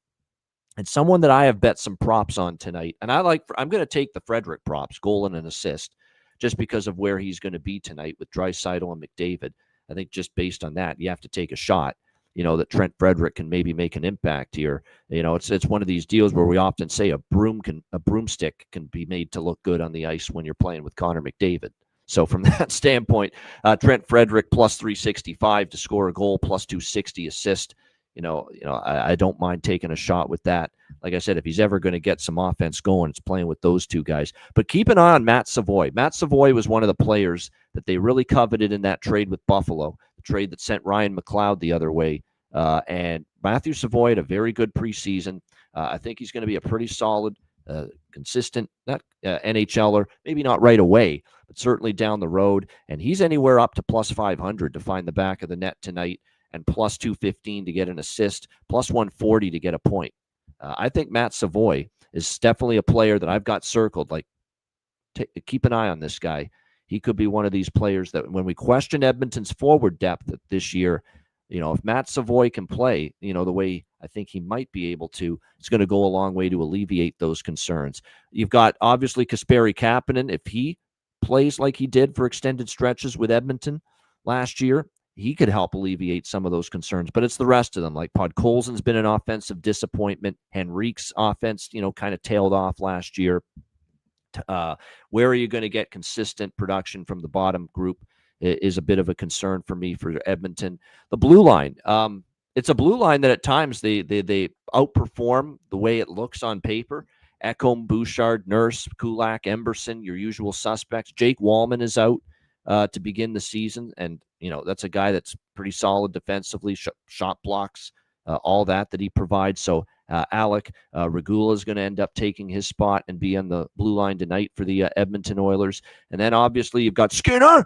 And someone that I have bet some props on tonight, and I'm going to take the Frederick props, goal and an assist, just because of where he's going to be tonight with Draisaitl and McDavid. I think just based on that, you have to take a shot, that Trent Frederick can maybe make an impact here. It's one of these deals where we often say a broomstick can be made to look good on the ice when you're playing with Connor McDavid. So from that standpoint, Trent Frederick plus 365 to score a goal, plus 260 assist. I don't mind taking a shot with that. Like I said, if he's ever going to get some offense going, it's playing with those two guys. But keep an eye on Matt Savoy. Matt Savoy was one of the players that they really coveted in that trade with Buffalo, the trade that sent Ryan McLeod the other way. And Matthew Savoy had a very good preseason. I think he's going to be a pretty solid, consistent NHLer, maybe not right away, but certainly down the road. And he's anywhere up to plus 500 to find the back of the net tonight, and plus 215 to get an assist, plus 140 to get a point. I think Matt Savoy is definitely a player that I've got circled. Keep an eye on this guy. He could be one of these players that when we question Edmonton's forward depth this year, if Matt Savoy can play, the way I think he might be able to, it's going to go a long way to alleviate those concerns. You've got, obviously, Kasperi Kapanen. If he plays like he did for extended stretches with Edmonton last year, he could help alleviate some of those concerns. But it's the rest of them. Like Podkolzin's been an offensive disappointment. Henrique's offense, kind of tailed off last year. Where are you going to get consistent production from the bottom group is a bit of a concern for me for Edmonton. The blue line, it's a blue line that at times they outperform the way it looks on paper. Ekholm, Bouchard, Nurse, Kulak, Emberson, your usual suspects. Jake Wallman is out to begin the season, and that's a guy that's pretty solid defensively, shot blocks, all that he provides. So Alec Regula is going to end up taking his spot and be on the blue line tonight for the Edmonton Oilers. And then obviously you've got Skinner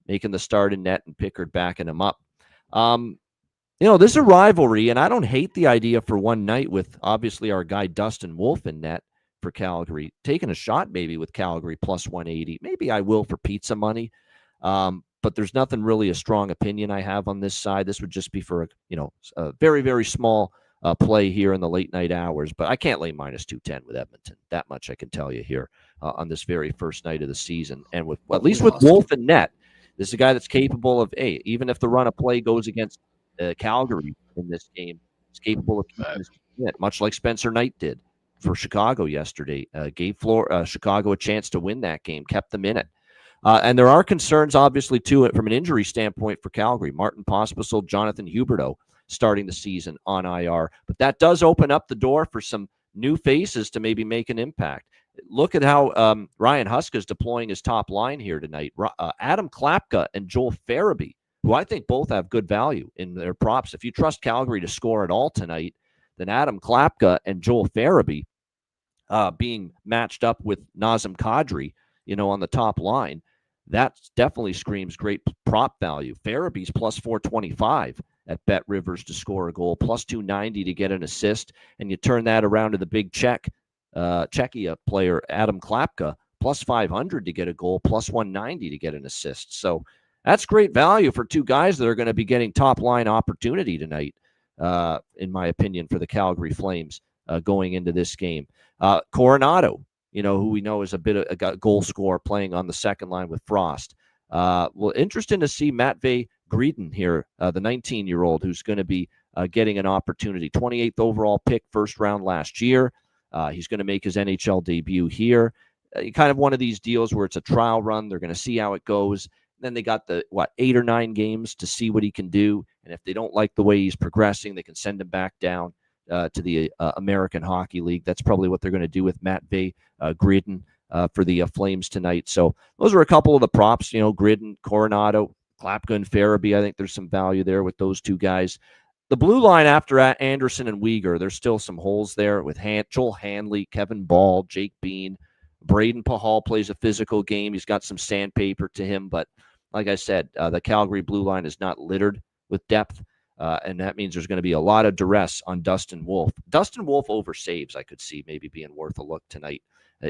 making the start in net and Pickard backing him up. This is a rivalry, and I don't hate the idea for one night with obviously our guy Dustin Wolf in net for Calgary, taking a shot maybe with Calgary plus 180. Maybe I will for pizza money. But there's nothing really a strong opinion I have on this side. This would just be for a very, very small play here in the late night hours. But I can't lay minus 210 with Edmonton. That much I can tell you here on this very first night of the season. And with at least with Wolf and net, this is a guy that's capable of, even if the run of play goes against Calgary in this game, he's capable of keeping his net, much like Spencer Knight did for Chicago yesterday. Gave Chicago a chance to win that game, kept them in it. And there are concerns, obviously, too, from an injury standpoint for Calgary. Martin Pospisil, Jonathan Huberdeau starting the season on IR. But that does open up the door for some new faces to maybe make an impact. Look at how Ryan Huska is deploying his top line here tonight. Adam Klapka and Joel Farabee, who I think both have good value in their props. If you trust Calgary to score at all tonight, then Adam Klapka and Joel Farabee being matched up with Nazem Kadri, on the top line, that definitely screams great prop value. Farabee's plus 425 at Bet Rivers to score a goal, plus 290 to get an assist, and you turn that around to the big Czechia player Adam Klapka, plus 500 to get a goal, plus 190 to get an assist. So that's great value for two guys that are going to be getting top line opportunity tonight, in my opinion, for the Calgary Flames going into this game. Coronado, who we know is a bit of a goal scorer playing on the second line with Frost. Well, interesting to see Matvei Greedon here, the 19-year-old who's going to be getting an opportunity. 28th overall pick, first round last year. He's going to make his NHL debut here. Kind of one of these deals where it's a trial run. They're going to see how it goes. Then they got 8 or 9 games to see what he can do. And if they don't like the way he's progressing, they can send him back down to the American Hockey League. That's probably what they're going to do with Matvei Greedon for the Flames tonight. So those are a couple of the props, Greedon, Coronado, Klapka, and Farabee. I think there's some value there with those two guys. The blue line after Anderson and Weegar, there's still some holes there with Joel Hanley, Kevin Ball, Jake Bean. Braden Pahal plays a physical game. He's got some sandpaper to him, but like I said, the Calgary blue line is not littered with depth, and that means there's going to be a lot of duress on Dustin Wolf. Dustin Wolf over saves I could see maybe being worth a look tonight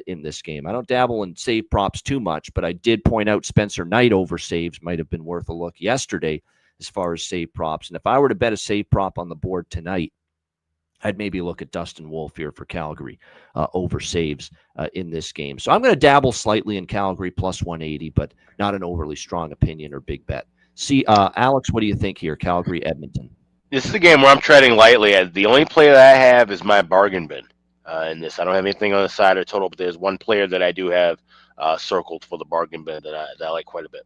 in this game. I don't dabble in save props too much, but I did point out Spencer Knight over saves might have been worth a look yesterday as far as save props. And if I were to bet a save prop on the board tonight, I'd maybe look at Dustin Wolf here for Calgary over saves in this game. So I'm going to dabble slightly in Calgary plus 180, but not an overly strong opinion or big bet. See, Alex, what do you think here? Calgary, Edmonton. This is a game where I'm treading lightly. The only player that I have is my bargain bin in this. I don't have anything on the side or total, but there's one player that I do have circled for the bargain bin that I like quite a bit.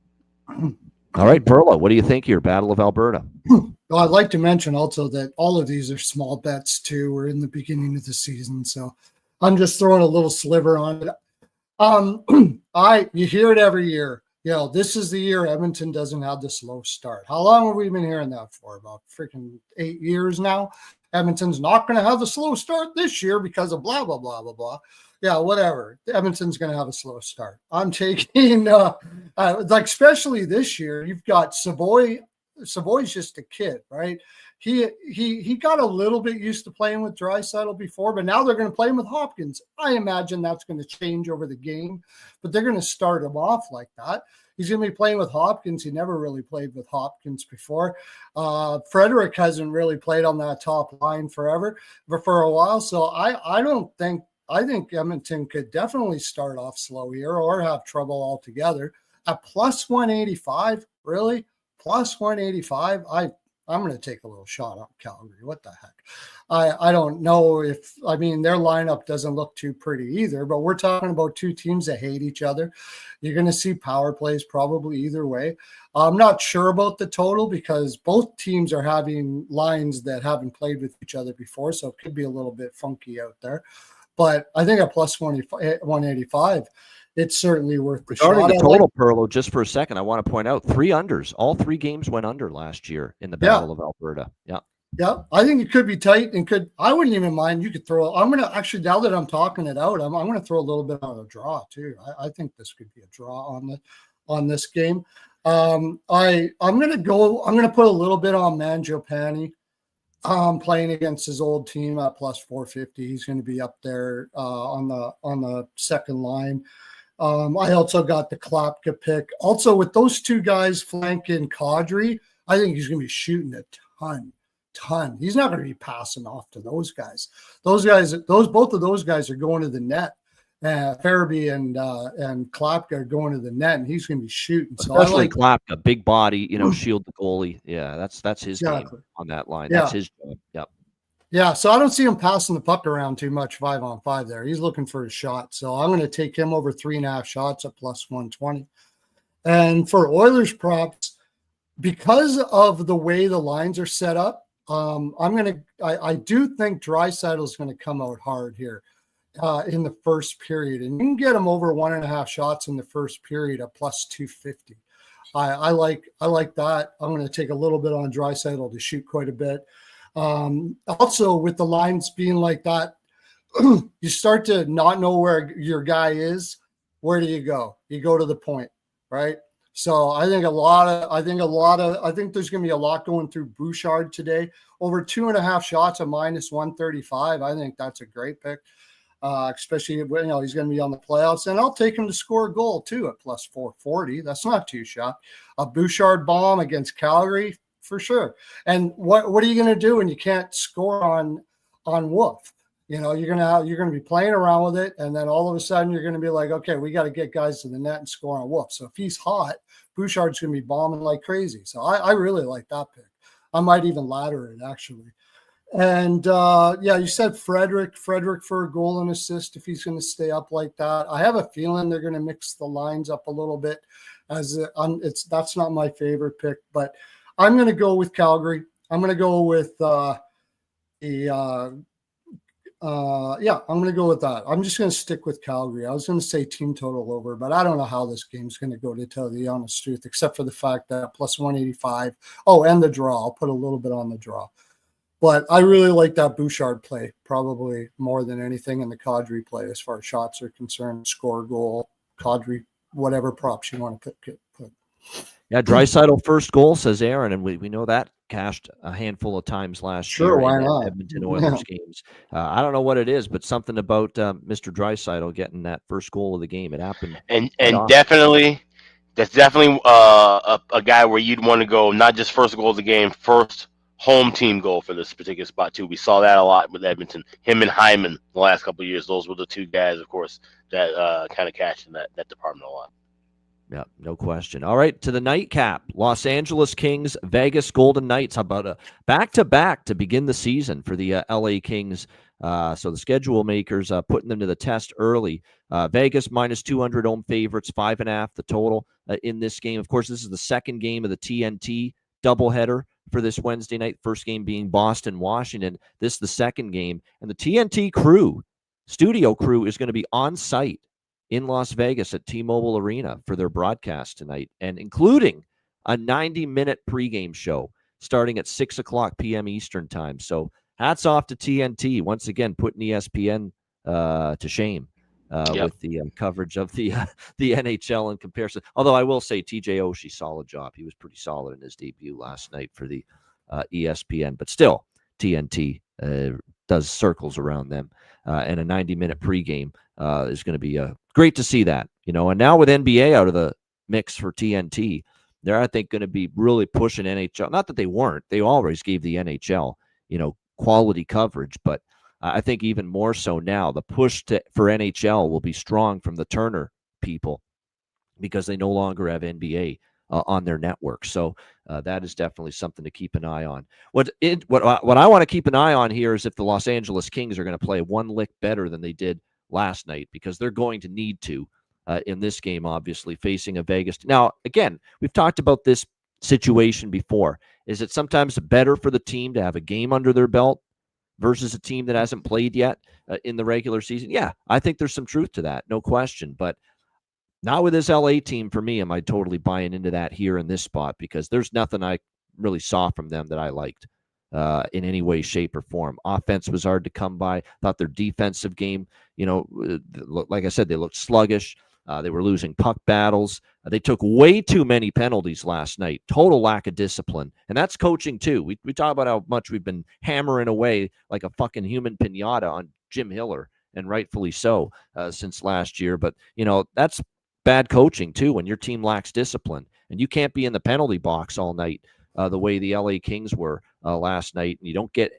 All right, Perla, what do you think here? Battle of Alberta. Well, I'd like to mention also that all of these are small bets too. We're in the beginning of the season, so I'm just throwing a little sliver on it. You hear it every year. This is the year Edmonton doesn't have the slow start. How long have we been hearing that for? About freaking 8 years now. Edmonton's not going to have a slow start this year because of blah, blah, blah, blah, blah. Yeah, whatever. Edmonton's going to have a slow start. I'm taking, especially this year, you've got Savoy. Savoy's just a kid, right? He got a little bit used to playing with Draisaitl before, but now they're going to play him with Hopkins. I imagine that's going to change over the game, but they're going to start him off like that. He's going to be playing with Hopkins. He never really played with Hopkins before. Frederick hasn't really played on that top line for a while. So I think Edmonton could definitely start off slow here or have trouble altogether. At plus 185, really? Plus 185, I'm going to take a little shot on Calgary. What the heck? I don't know their lineup doesn't look too pretty either, but we're talking about two teams that hate each other. You're going to see power plays probably either way. I'm not sure about the total because both teams are having lines that haven't played with each other before, so it could be a little bit funky out there. But I think at plus 185, it's certainly worth the shot. Regarding the total, Perlo, just for a second, I want to point out 3 unders. All 3 games went under last year in the Battle of Alberta. Yeah. Yeah, I think it could be tight and I wouldn't even mind. You could throw. I'm going to actually, now that I'm talking it out, I'm going to throw a little bit on a draw too. I think this could be a draw on this game. I'm going to put a little bit on Mangiapane. Playing against his old team at plus 450. He's going to be up there on the second line. I also got the Klapka pick. Also, with those two guys flanking Kadri, I think he's going to be shooting a ton. He's not going to be passing off to those guys. Both of those guys are going to the net. Farabee and Klapka are going to the net, and he's going to be shooting. So especially Klapka, big body, shield the goalie. Yeah, that's his game on that line. Yeah. That's his job. Yep. Yeah, so I don't see him passing the puck around too much 5-on-5 there. He's looking for a shot. So I'm going to take him over 3.5 shots at plus 120. And for Oilers props, because of the way the lines are set up, I do think Draisaitl is going to come out hard here in the first period. And you can get him over 1.5 shots in the first period at plus 250. I like that. I'm going to take a little bit on Draisaitl to shoot quite a bit. Also, with the lines being like that, you start to not know where your guy is. Where do you go? You go to the point, right? So I think there's going to be a lot going through Bouchard today. Over 2.5 shots at minus 135. I think that's a great pick, especially when he's going to be on the playoffs. And I'll take him to score a goal too at plus 440. That's not too shabby. A Bouchard bomb against Calgary. For sure. And what are you going to do when you can't score on Wolf? You're going to be playing around with it, and then all of a sudden you're going to be like, okay, we got to get guys to the net and score on Wolf. So if he's hot, Bouchard's going to be bombing like crazy. So I really like that pick. I might even ladder it actually. And you said Frederick for a goal and assist if he's going to stay up like that. I have a feeling they're going to mix the lines up a little bit. That's not my favorite pick, but I'm going to go with Calgary. I'm going to go with I'm going to go with that. I'm just going to stick with Calgary. I was going to say team total over, but I don't know how this game's going to go, to tell the honest truth, except for the fact that plus 185. Oh, and the draw. I'll put a little bit on the draw. But I really like that Bouchard play, probably more than anything, in the Kadri play as far as shots are concerned, score, goal, Kadri, whatever props you want to put. Yeah, Draisaitl first goal, says Aaron, and we know that cashed a handful of times last year in the Edmonton Oilers games. I don't know what it is, but something about Mr. Draisaitl getting that first goal of the game. It happened. And definitely, that's definitely a guy where you'd want to go not just first goal of the game, first home team goal for this particular spot too. We saw that a lot with Edmonton. Him and Hyman the last couple of years. Those were the two guys, of course, that kind of cashed in that department a lot. Yeah, no question. All right, to the nightcap. Los Angeles Kings, Vegas Golden Knights. How about a back-to-back to begin the season for the LA Kings? So the schedule makers putting them to the test early. Vegas minus 200 home favorites, 5.5 the total in this game. Of course, this is the second game of the TNT doubleheader for this Wednesday night. First game being Boston, Washington. This is the second game. And the TNT studio crew is going to be on site in Las Vegas at T-Mobile Arena for their broadcast tonight, and including a 90-minute pregame show starting at 6 o'clock p.m. Eastern time. So hats off to TNT, once again putting ESPN to shame with the coverage of the NHL in comparison. Although I will say TJ Oshie, solid job. He was pretty solid in his debut last night for the ESPN. But still, TNT does circles around them. And a 90-minute pregame is going to be great to see that. And now with NBA out of the mix for TNT, they're, I think, going to be really pushing NHL. Not that they weren't. They always gave the NHL, quality coverage. But I think even more so now, the push for NHL will be strong from the Turner people because they no longer have NBA on their network. So that is definitely something to keep an eye on. What I want to keep an eye on here is if the Los Angeles Kings are going to play one lick better than they did last night, because they're going to need to in this game, obviously, facing a Vegas. Now, again, we've talked about this situation before. Is it sometimes better for the team to have a game under their belt versus a team that hasn't played yet in the regular season? Yeah, I think there's some truth to that, no question. But not with this LA team, for me, am I totally buying into that here in this spot, because there's nothing I really saw from them that I liked in any way, shape, or form. Offense was hard to come by. Thought their defensive game, like I said, they looked sluggish. They were losing puck battles. They took way too many penalties last night. Total lack of discipline. And that's coaching too. We talk about how much we've been hammering away like a fucking human pinata on Jim Hiller, and rightfully so, since last year. But, that's bad coaching too when your team lacks discipline. And you can't be in the penalty box all night the way the LA Kings were last night. And you don't get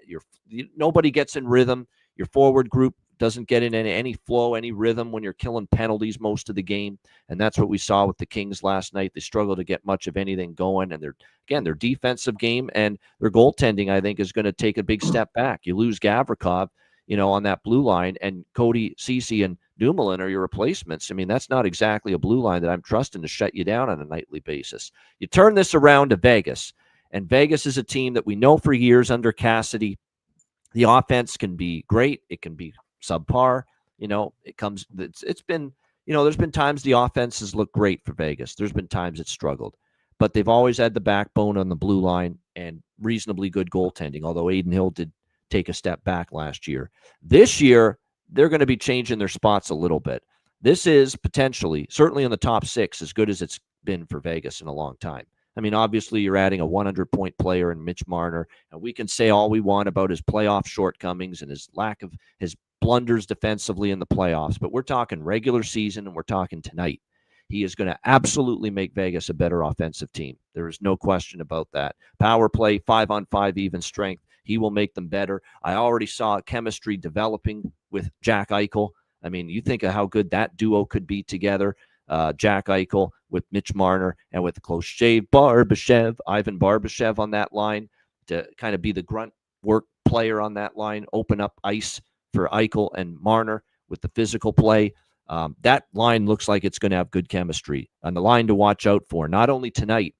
nobody gets in rhythm. Your forward group doesn't get in any flow, any rhythm when you're killing penalties most of the game. And that's what we saw with the Kings last night. They struggled to get much of anything going. And their defensive game and their goaltending, I think, is going to take a big step back. You lose Gavrikov, on that blue line, and Cody Ceci and Dumoulin are your replacements. I mean, that's not exactly a blue line that I'm trusting to shut you down on a nightly basis. You turn this around to Vegas, and Vegas is a team that we know for years under Cassidy. The offense can be great. It can be subpar. It's been, there's been times the offense has looked great for Vegas. There's been times it's struggled, but they've always had the backbone on the blue line and reasonably good goaltending, although Aiden Hill did take a step back last year. This year, they're going to be changing their spots a little bit. This is potentially, certainly in the top 6, as good as it's been for Vegas in a long time. I mean, obviously, you're adding a 100-point player in Mitch Marner, and we can say all we want about his playoff shortcomings and his lack of his blunders defensively in the playoffs, but we're talking regular season, and we're talking tonight. He is going to absolutely make Vegas a better offensive team. There is no question about that. Power play, 5-on-5 even strength. He will make them better. I already saw chemistry developing with Jack Eichel. I mean, you think of how good that duo could be together. Jack Eichel with Mitch Marner and with close shave Ivan Barbashev on that line to kind of be the grunt work player on that line, open up ice for Eichel and Marner with the physical play. That line looks like it's going to have good chemistry. And the line to watch out for, not only tonight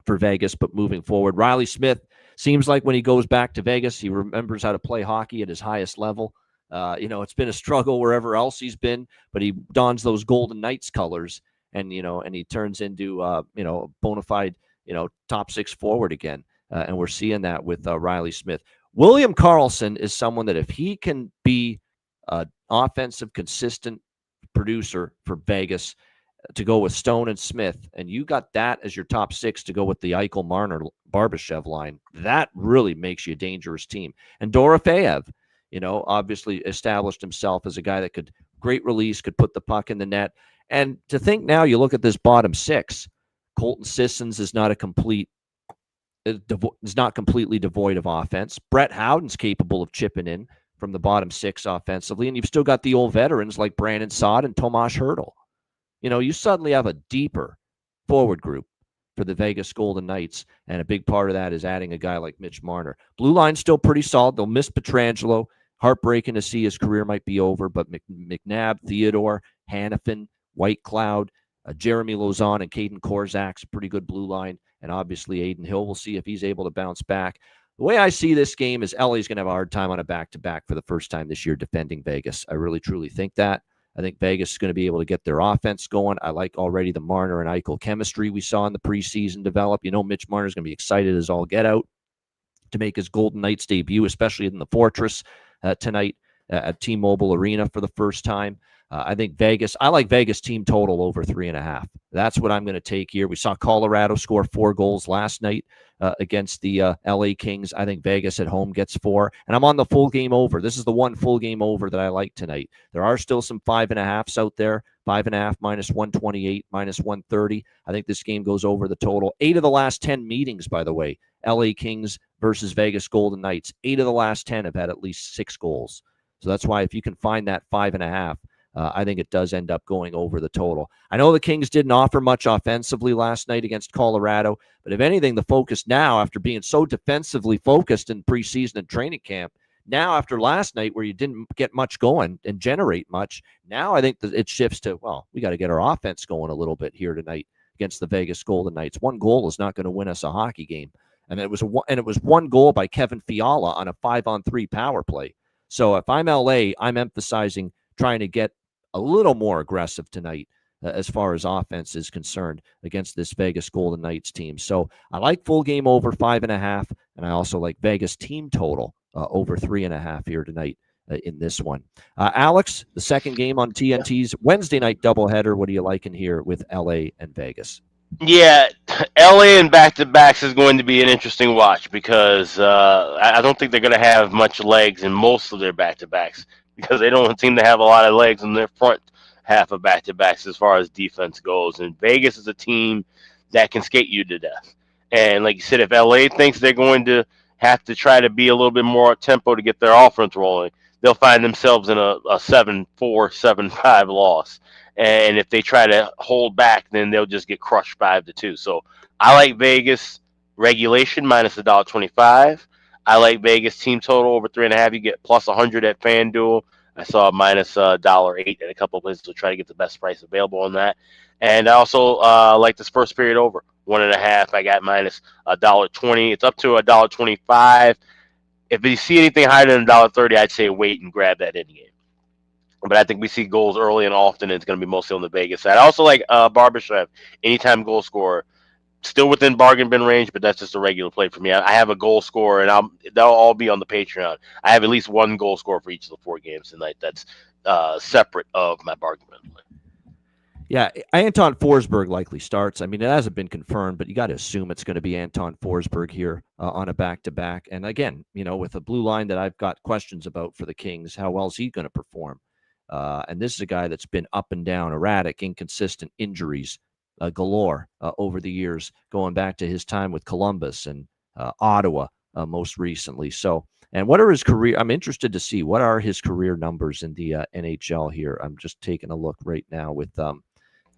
for Vegas, but moving forward. Riley Smith seems like when he goes back to Vegas, he remembers how to play hockey at his highest level. It's been a struggle wherever else he's been, but he dons those Golden Knights colors and he turns into, a bona fide, top 6 forward again. And we're seeing that with Riley Smith. William Karlsson is someone that if he can be an offensive, consistent producer for Vegas to go with Stone and Smith, and you got that as your top 6 to go with the Eichel, Marner, Barbashev line, that really makes you a dangerous team. And Dorofeyev, obviously established himself as a guy that could great release, could put the puck in the net. And to think now, you look at this bottom 6, Colton Sissons is not a complete is not completely devoid of offense. Brett Howden's capable of chipping in from the bottom six offensively, and you've still got the old veterans like Brandon Saad and Tomas Hertl. You suddenly have a deeper forward group for the Vegas Golden Knights, and a big part of that is adding a guy like Mitch Marner. Blue line's still pretty solid. They'll miss Pietrangelo. Heartbreaking to see his career might be over, but McNabb, Theodore, Hannafin, White Cloud, Jeremy Lauzon, and Caden Korzak's a pretty good blue line, and obviously Aiden Hill. We'll see if he's able to bounce back. The way I see this game is LA's going to have a hard time on a back-to-back for the first time this year defending Vegas. I really, truly think that. I think Vegas is going to be able to get their offense going. I like already the Marner and Eichel chemistry we saw in the preseason develop. Mitch Marner is going to be excited as all get out to make his Golden Knights debut, especially in the Fortress tonight at T-Mobile Arena for the first time. I like Vegas team total over 3.5. That's what I'm going to take here. We saw Colorado score 4 goals last night against the LA Kings. I think Vegas at home gets 4, and I'm on the full game over. This is the one full game over that I like tonight. There are still some 5.5s out there. 5.5 minus 128, minus 130. I think this game goes over the total. 8 of the last 10 meetings, by the way, LA Kings versus Vegas Golden Knights. 8 of the last 10 have had at least 6 goals. So that's why if you can find that 5.5, I think it does end up going over the total. I know the Kings didn't offer much offensively last night against Colorado, but if anything, the focus now, after being so defensively focused in preseason and training camp, now after last night where you didn't get much going and generate much, now I think that it shifts to, well, we got to get our offense going a little bit here tonight against the Vegas Golden Knights. One goal is not going to win us a hockey game. And it was one goal by Kevin Fiala on a 5-on-3 power play. So if I'm LA, I'm emphasizing trying to get a little more aggressive tonight as far as offense is concerned against this Vegas Golden Knights team. So I like full game over 5.5, and I also like Vegas team total over 3.5 here tonight in this one. Alex, the second game on TNT's Wednesday night doubleheader. What are you liking here with LA and Vegas? Yeah, LA and back-to-backs is going to be an interesting watch because I don't think they're going to have much legs in most of their back-to-backs because they don't seem to have a lot of legs in their front half of back-to-backs as far as defense goes. And Vegas is a team that can skate you to death. And like you said, if LA thinks they're going to have to try to be a little bit more tempo to get their offense rolling, they'll find themselves in a 7-4, 7-5 loss. And if they try to hold back, then they'll just get crushed 5-2. So I like Vegas regulation minus $1.25. I like Vegas team total over 3.5. You get plus 100 at FanDuel. I saw minus $1.08 at a couple of places to try to get the best price available on that. And I also like this first period over 1.5. I got minus $1.20. It's up to $1.25. If you see anything higher than $1.30, I'd say wait and grab that in game. But I think we see goals early and often. And it's going to be mostly on the Vegas side. I also like Barbashev, anytime goal scorer. Still within bargain bin range, but that's just a regular play for me. I have a goal scorer, and they'll all be on the Patreon. I have at least one goal scorer for each of the 4 games tonight. That's separate of my bargain bin play. Yeah, Anton Forsberg likely starts. I mean, it hasn't been confirmed, but you got to assume it's going to be Anton Forsberg here on a back-to-back. And again, with a blue line that I've got questions about for the Kings, how well is he going to perform? And this is a guy that's been up and down, erratic, inconsistent, injuries galore over the years, going back to his time with Columbus and Ottawa most recently. So, and what are his career? I'm interested to see what are his career numbers in the NHL here. I'm just taking a look right now with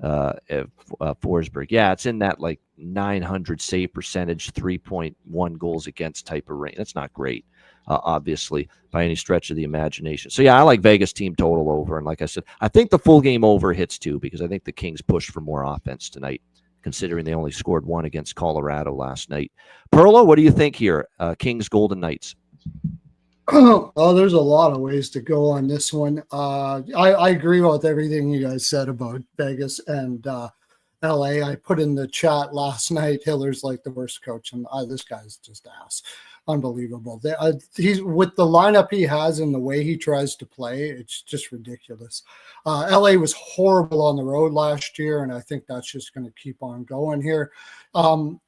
Forsberg. Yeah, it's in that like 900 save percentage, 3.1 goals against type of range. That's not great, obviously, by any stretch of the imagination. So, yeah, I like Vegas team total over. And like I said, I think the full game over hits too, because I think the Kings push for more offense tonight, considering they only scored 1 against Colorado last night. Perlo, what do you think here? Kings Golden Knights. Oh, there's a lot of ways to go on this one. I agree with everything you guys said about Vegas and LA. I put in the chat last night, Hiller's like the worst coach, and this guy's just ass. Unbelievable. He's with the lineup he has and the way he tries to play, it's just ridiculous. LA was horrible on the road last year, and I think that's just going to keep on going here.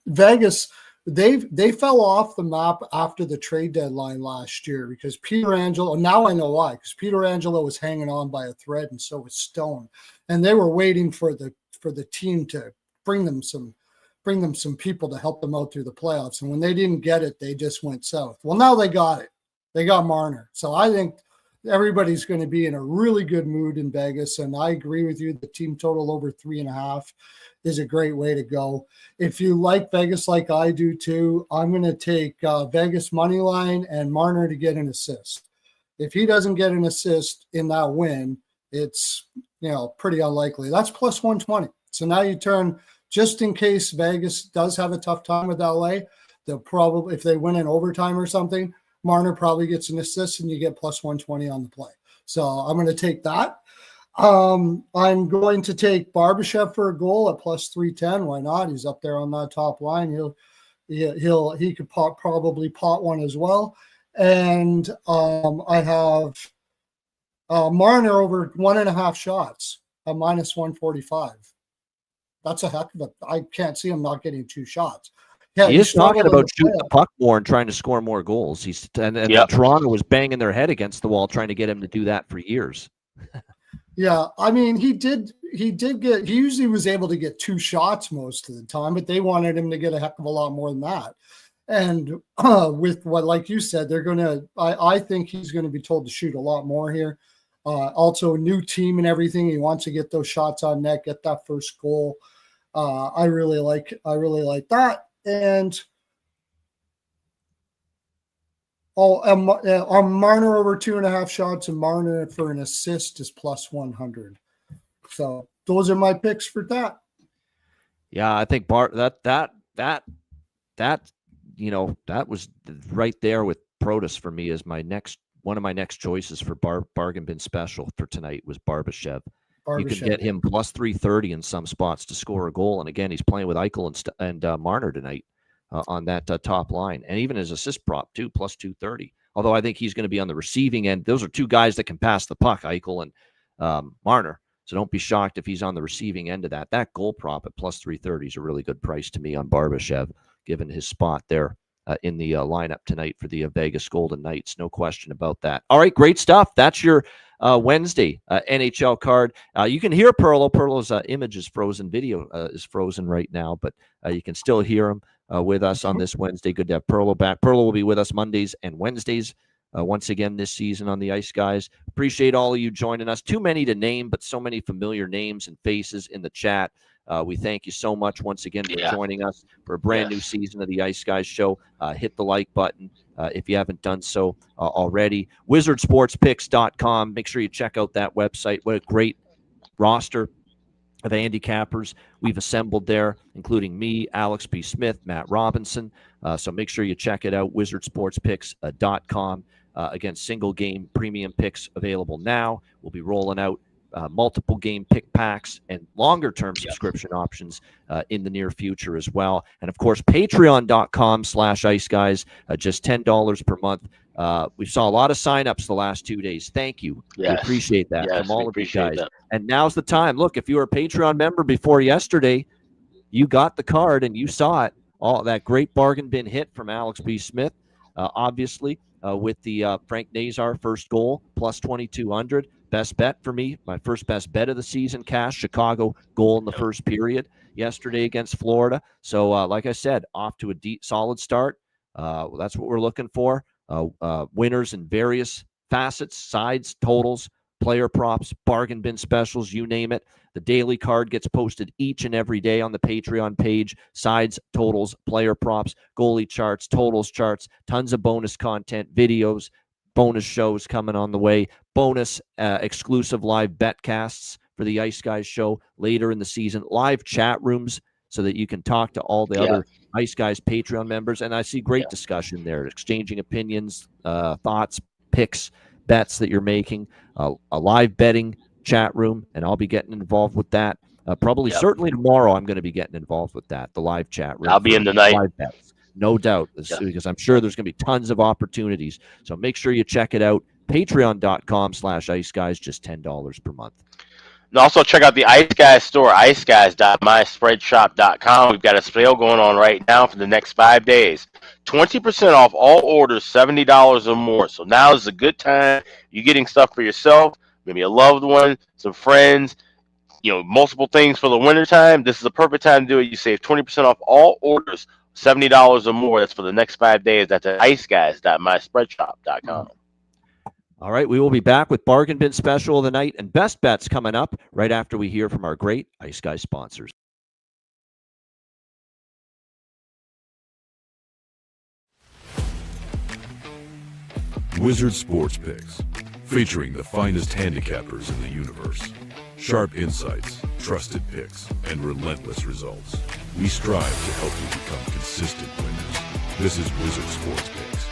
Vegas, they fell off the map after the trade deadline last year because Pietrangelo, now I know why, because Pietrangelo was hanging on by a thread, and so was Stone, and they were waiting for the team to bring them some bring them some people to help them out through the playoffs. And when they didn't get it, they just went south. Well, now they got it. They got Marner. So I think everybody's going to be in a really good mood in Vegas. And I agree with you. The team total over 3.5 is a great way to go. If you like Vegas like I do too, I'm going to take Vegas money line and Marner to get an assist. If he doesn't get an assist in that win, it's pretty unlikely. That's plus 120. So now you turn, just in case Vegas does have a tough time with LA, they'll probably, if they win in overtime or something, Marner probably gets an assist and you get plus 120 on the play. So I'm going to take that. I'm going to take Barbashev for a goal at plus 310. Why not? He's up there on that top line. He could probably pot one as well. And I have Marner over 1.5 shots at minus 145. That's a heck of a. I can't see him not getting 2 shots. Yeah, he is talking about shooting the puck more and trying to score more goals. And Toronto was banging their head against the wall trying to get him to do that for years. Yeah, I mean, he usually was able to get 2 shots most of the time, but they wanted him to get a heck of a lot more than that. And with what, like you said, I think he's going to be told to shoot a lot more here. Also a new team and everything. He wants to get those shots on net, get that first goal. I really like that. And Marner over 2.5 shots and Marner for an assist is plus 100. So those are my picks for that. Yeah, I think that was right there with Protas for me as one of my next choices for bargain bin special for tonight was Barbashev. You can get him plus 330 in some spots to score a goal. And again, he's playing with Eichel and Marner tonight on that top line. And even his assist prop, too, plus 230. Although I think he's going to be on the receiving end. Those are 2 guys that can pass the puck, Eichel and Marner. So don't be shocked if he's on the receiving end of that. That goal prop at plus 330 is a really good price to me on Barbashev, given his spot there in the lineup tonight for the Vegas Golden Knights. No question about that. All right, great stuff. That's your Wednesday NHL card. You can hear Perlo. Perlo's image is frozen. Video is frozen right now, but you can still hear him with us on this Wednesday. Good to have Perlo back. Perlo will be with us Mondays and Wednesdays once again this season on the Ice Guys. Appreciate all of you joining us. Too many to name, but so many familiar names and faces in the chat. We thank you so much once again for joining us for a brand new season of the Ice Guys show. Hit the like button if you haven't done so already. WizardSportsPicks.com. Make sure you check out that website. What a great roster of handicappers we've assembled there, including me, Alex B. Smith, Matt Robinson. So make sure you check it out, WizardSportsPicks.com. Again, single game premium picks available now. We'll be rolling out multiple game pick packs and longer term subscription options in the near future as well. And of course, patreon.com/Ice Guys, just $10 per month. We saw a lot of signups the last 2 days. Thank you. We appreciate that from all of you guys. And now's the time. Look, if you were a Patreon member before yesterday, you got the card and you saw it. All that great bargain bin hit from Alex B. Smith, obviously, with the Frank Nazar first goal, plus 2,200. Best bet for me, my first best bet of the season, cash, Chicago goal in the first period yesterday against Florida. So, like I said, off to a solid start. That's what we're looking for. Winners in various facets, sides, totals, player props, bargain bin specials, you name it. The daily card gets posted each and every day on the Patreon page. Sides, totals, player props, goalie charts, totals charts, tons of bonus content, videos, bonus shows coming on the way, bonus exclusive live bet casts for the Ice Guys show later in the season, live chat rooms so that you can talk to all the other Ice Guys Patreon members. And I see great discussion there, exchanging opinions, thoughts, picks, bets that you're making, a live betting chat room, and I'll be getting involved with that. Certainly tomorrow I'm going to be getting involved with that, the live chat room. I'll be in tonight. Live bets. No doubt, because I'm sure there's going to be tons of opportunities. So make sure you check it out. Patreon.com/Ice Guys, just $10 per month. And also check out the Ice Guys store, iceguys.myspreadshop.com. We've got a sale going on right now for the next 5 days. 20% off all orders, $70 or more. So now is a good time. You're getting stuff for yourself, maybe a loved one, some friends. multiple things for the wintertime. This is the perfect time to do it. You save 20% off all orders, $70 or more. That's for the next 5 days. That's at iceguys.myspreadshop.com. All right, we will be back with Bargain Bin Special of the Night and Best Bets coming up right after we hear from our great Ice Guys sponsors. Wizard Sports Picks, featuring the finest handicappers in the universe. Sharp insights, trusted picks, and relentless results. We strive to help you become consistent winners. This is Wizard Sports Picks.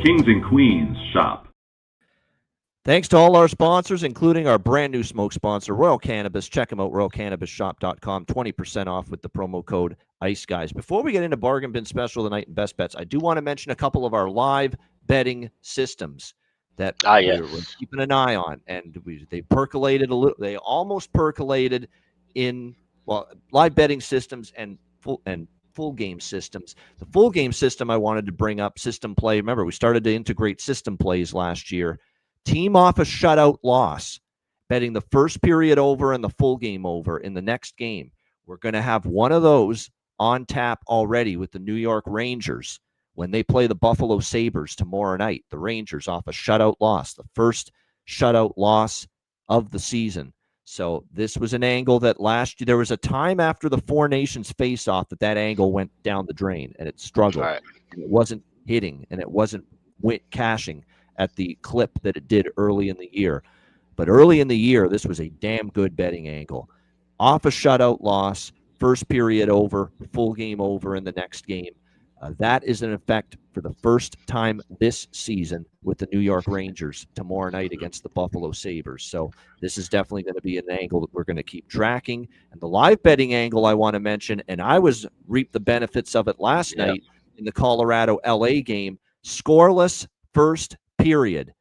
Kings and queens shop. Thanks to all our sponsors, including our brand new smoke sponsor, Royal Cannabis. Check them out, royalcannabisshop.com. 20% off with the promo code ICEGUYS. Before we get into Bargain Bin Special of the Night and Best Bets, I do want to mention a couple of our live betting systems that we're keeping an eye on. And they percolated a little. They almost percolated in live betting systems and full game systems. The full game system I wanted to bring up, system play. Remember, we started to integrate system plays last year. Team off a shutout loss, betting the first period over and the full game over in the next game. We're going to have one of those on tap already with the New York Rangers when they play the Buffalo Sabres tomorrow night. The Rangers off a shutout loss, the first shutout loss of the season. So this was an angle that last year, there was a time after the Four Nations face-off that angle went down the drain and it struggled. Right. And it wasn't hitting and it wasn't cashing at the clip that it did early in the year. But early in the year, this was a damn good betting angle. Off a shutout loss, first period over, full game over in the next game. That is in effect for the first time this season with the New York Rangers tomorrow night against the Buffalo Sabres. So this is definitely going to be an angle that we're going to keep tracking. And the live betting angle I want to mention, and I reaped the benefits of it last night in the Colorado-LA game, scoreless first period,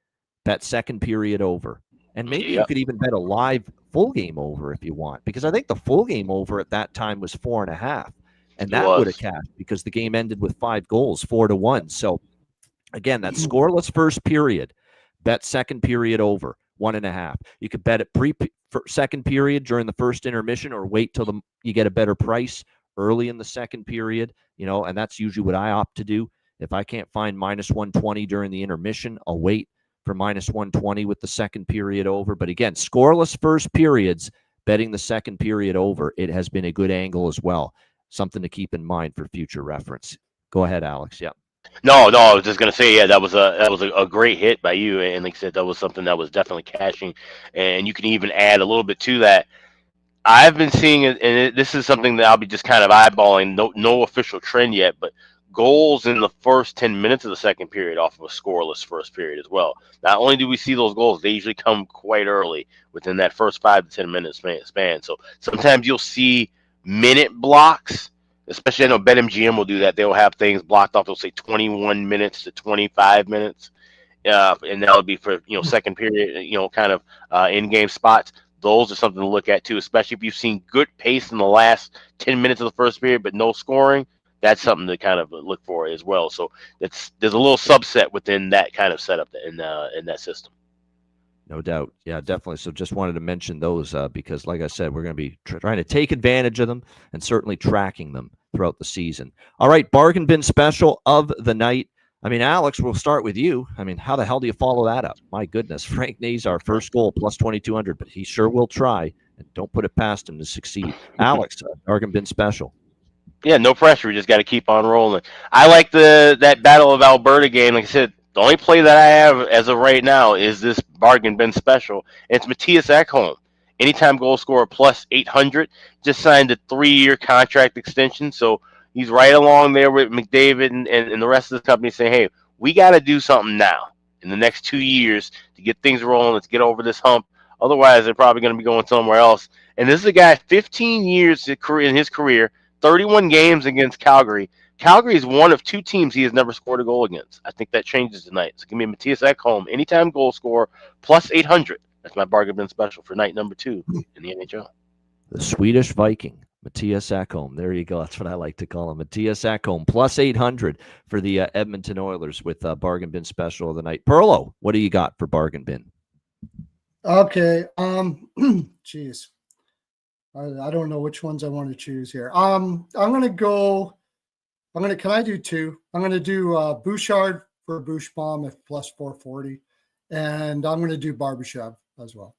bet second period over. And maybe you could even bet a live full game over if you want, because I think the full game over at that time was 4.5. And that would have cashed because the game ended with 5 goals, 4-1. So, again, that scoreless first period, bet second period over, 1.5. You could bet it second period during the first intermission or wait till you get a better price early in the second period, and that's usually what I opt to do. If I can't find minus 120 during the intermission, I'll wait for minus 120 with the second period over. But, again, scoreless first periods, betting the second period over, it has been a good angle as well. Something to keep in mind for future reference. Go ahead, Alex. Yeah. No, I was just gonna say, that was a great hit by you, and like I said, that was something that was definitely cashing. And you can even add a little bit to that. I've been seeing it, and this is something that I'll be just kind of eyeballing. No official trend yet, but goals in the first 10 minutes of the second period off of a scoreless first period as well. Not only do we see those goals, they usually come quite early within that first 5 to 10 minute span. So sometimes you'll see minute blocks, especially I know BetMGM will do that. They'll have things blocked off. They'll say 21 minutes to 25 minutes, and that'll be for second period, kind of in-game spots. Those are something to look at too, especially if you've seen good pace in the last 10 minutes of the first period, but no scoring. That's something to kind of look for as well. So there's a little subset within that kind of setup in that system. No doubt. Yeah, definitely. So just wanted to mention those because, like I said, we're going to be trying to take advantage of them and certainly tracking them throughout the season. All right, Bargain Bin Special of the Night. I mean, Alex, we'll start with you. I mean, how the hell do you follow that up? My goodness, Frank Nazar, first goal, plus 2,200, but he sure will try, and don't put it past him to succeed. Alex, bargain bin special. Yeah, no pressure. We just got to keep on rolling. I like that Battle of Alberta game. Like I said, the only play that I have as of right now is this bargain bin special. And it's Matthias Ekholm. Anytime goal scorer plus 800. Just signed a 3-year contract extension. So he's right along there with McDavid and the rest of the company saying, hey, we got to do something now in the next 2 years to get things rolling. Let's get over this hump. Otherwise, they're probably going to be going somewhere else. And this is a guy 15 years in his career, 31 games against Calgary. Calgary is one of 2 teams he has never scored a goal against. I think that changes tonight. So give me Matthias Ekholm, anytime goal scorer, plus 800. That's my bargain bin special for night number 2 in the NHL. The Swedish Viking, Matthias Ekholm. There you go. That's what I like to call him. Matthias Ekholm, plus 800 for the Edmonton Oilers with bargain bin special of the night. Perlo, what do you got for bargain bin? Okay. Geez. I don't know which ones I want to choose here. I'm going to go. Can I do 2? I'm going to do Bouchard for Bushbaum at plus 440, and I'm going to do Barbashev as well.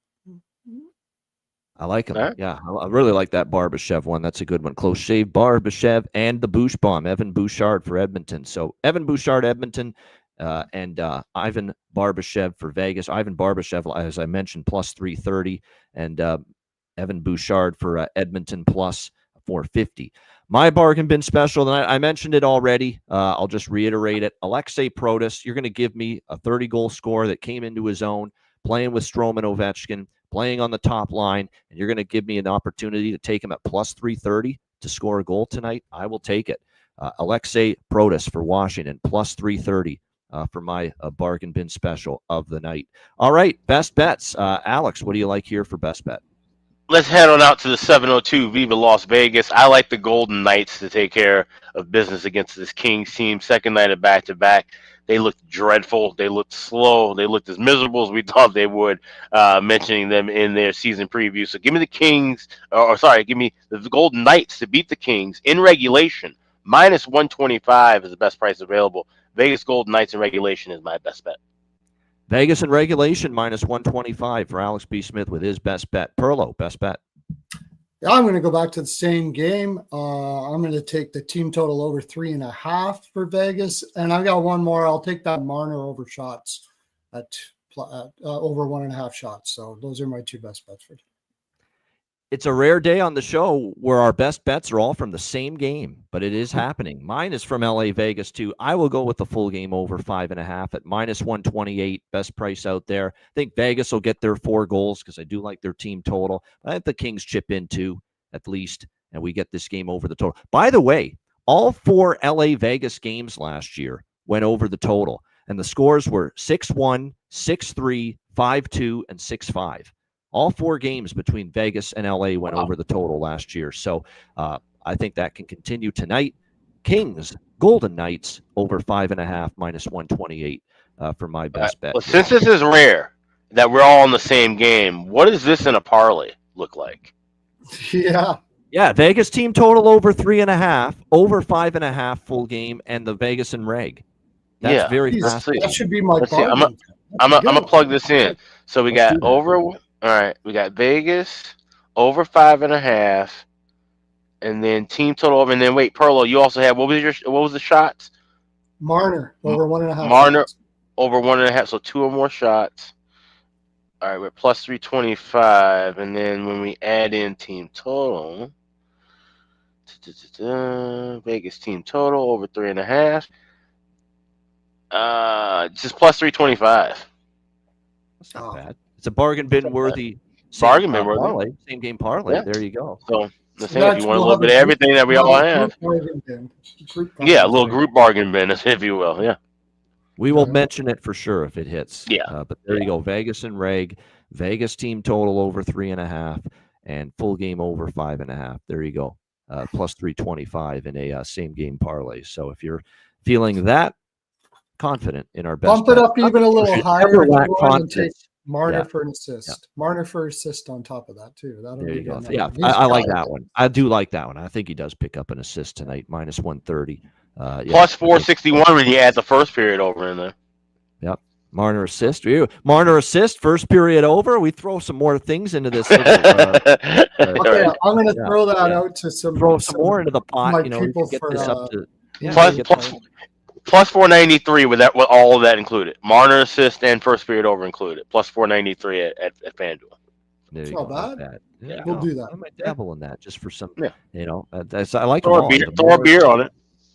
I like him. Right. Yeah, I really like that Barbashev one. That's a good one. Close shave, Barbashev, and the Bushbaum, Evan Bouchard for Edmonton. So Evan Bouchard, Edmonton, and Ivan Barbashev for Vegas. Ivan Barbashev, as I mentioned, plus 330, and Evan Bouchard for Edmonton plus 450. My bargain bin special, and I mentioned it already. I'll just reiterate it. Alexei Protas, you're going to give me a 30-goal scorer that came into his own, playing with Strome and Ovechkin, playing on the top line, and you're going to give me an opportunity to take him at plus 330 to score a goal tonight. I will take it. Alexei Protas for Washington, plus 330 for my bargain bin special of the night. All right, best bets. Alex, what do you like here for best bet? Let's head on out to the 702 Viva Las Vegas. I like the Golden Knights to take care of business against this Kings team. Second night of back-to-back. They looked dreadful. They looked slow. They looked as miserable as we thought they would, mentioning them in their season preview. So give me the Kings, give me the Golden Knights to beat the Kings in regulation. Minus 125 is the best price available. Vegas Golden Knights in regulation is my best bet. Vegas in regulation, minus 125 for Alex B. Smith with his best bet. Perlo, best bet. Yeah, I'm going to go back to the same game. I'm going to take the team total over 3.5 for Vegas. And I've got one more. I'll take that Marner over shots at over 1.5 shots. So those are my 2 best bets for today. It's a rare day on the show where our best bets are all from the same game, but it is happening. Mine is from LA Vegas too. I will go with the full game over 5.5 at minus 128, best price out there. I think Vegas will get their 4 goals because I do like their team total. I think the Kings chip in 2 at least, and we get this game over the total. By the way, all 4 LA Vegas games last year went over the total, and the scores were 6-1, 6-3, 5-2, and 6-5. All 4 games between Vegas and LA went over the total last year. So I think that can continue tonight. Kings, Golden Knights, over 5.5, minus 128 for my best bet. Well, since this is rare that we're all in the same game, what does this in a parlay look like? Yeah. Yeah, Vegas team total over 3.5, over 5.5 full game, and the Vegas and reg. That's very fast. That should be my bargain. I'm going to plug this in. So we got over... All right, we got Vegas over 5.5, and then team total over. And then wait, Perlo, you also had what was the shots? Marner over 1.5. Marner shots. over 1.5, so 2 or more shots. All right, we're plus 325, and then when we add in team total, Vegas team total over 3.5, just plus 325. That's not bad. It's a bargain bin worthy. Same game parlay. Yeah. There you go. So the same, if you want a little bit of everything that we all have. Yeah, a little group bargain bin, if you will. Yeah. We will mention it for sure if it hits. Yeah. But there you go. Vegas and reg. Vegas team total over 3.5 and full game over 5.5. There you go. Plus 325 in a same game parlay. So if you're feeling that confident in our best, bump it up even a little higher. Marner for an assist. Yeah. Marner for assist on top of that too. There you go. Yeah, I like that one. I do like that one. I think he does pick up an assist tonight, minus 130 Plus 461 when you add the first period over in there. Yep. Marner assist. Marner assist, first period over. We throw some more things into this. Okay, I'm going to throw that out to some more into the pot. my You know, people get for this up to plus 493 with all of that included. Marner assist and first period over included. Plus 493 at FanDuel. There you Not go. bad. Yeah, We'll do that. I might dabble in that just for some. Yeah. You know, I like Throw a beer on it.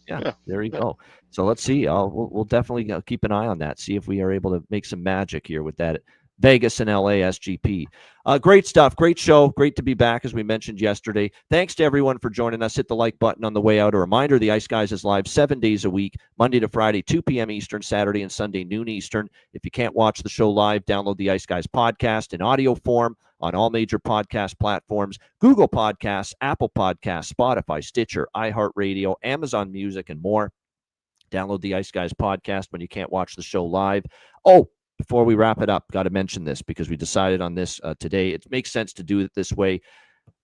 Yeah, there you go. So let's see. We'll definitely keep an eye on that. See if we are able to make some magic here with that Vegas and LA SGP. Great stuff. Great show. Great to be back, as we mentioned yesterday. Thanks to everyone for joining us. Hit the like button on the way out. A reminder, the Ice Guys is live 7 days a week, Monday to Friday, 2 p.m. Eastern, Saturday and Sunday, noon Eastern. If you can't watch the show live, download the Ice Guys podcast in audio form on all major podcast platforms, Google Podcasts, Apple Podcasts, Spotify, Stitcher, iHeartRadio, Amazon Music, and more. Download the Ice Guys podcast when you can't watch the show live. Oh, before we wrap it up, got to mention this because we decided on this today. It makes sense to do it this way.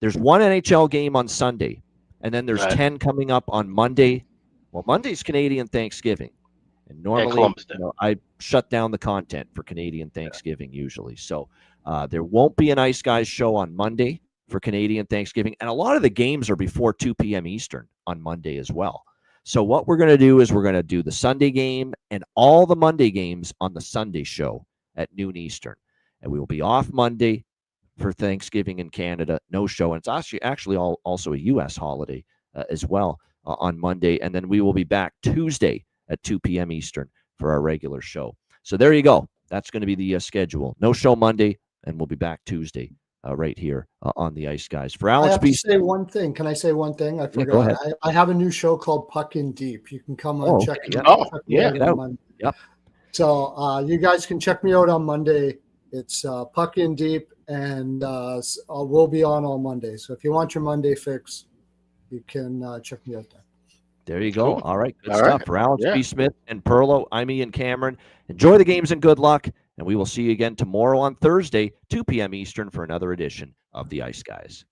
There's one NHL game on Sunday, and then there's 10 coming up on Monday. Well, Monday's Canadian Thanksgiving. And normally, I shut down the content for Canadian Thanksgiving usually. So there won't be an Ice Guys show on Monday for Canadian Thanksgiving. And a lot of the games are before 2 p.m. Eastern on Monday as well. So what we're going to do is we're going to do the Sunday game and all the Monday games on the Sunday show at noon Eastern. And we will be off Monday for Thanksgiving in Canada. No show. And it's actually also a U.S. holiday as well on Monday. And then we will be back Tuesday at 2 p.m. Eastern for our regular show. So there you go. That's going to be the schedule. No show Monday, and we'll be back Tuesday right here on the Ice Guys. For Alex, I have to say one thing. Can I say one thing? I forgot. Go ahead. I have a new show called Puck in Deep. You can come and check it out. Get out. Yep. So you guys can check me out on Monday. It's Puck in Deep, and we'll be on all Monday. So if you want your Monday fix, you can check me out there. There you go. Cool. All right. Good All stuff. right. For Alex Yeah. B. Smith and Perlo, I'm Ian Cameron. Enjoy the games and good luck. And we will see you again tomorrow on Thursday, 2 p.m. Eastern, for another edition of the Ice Guys.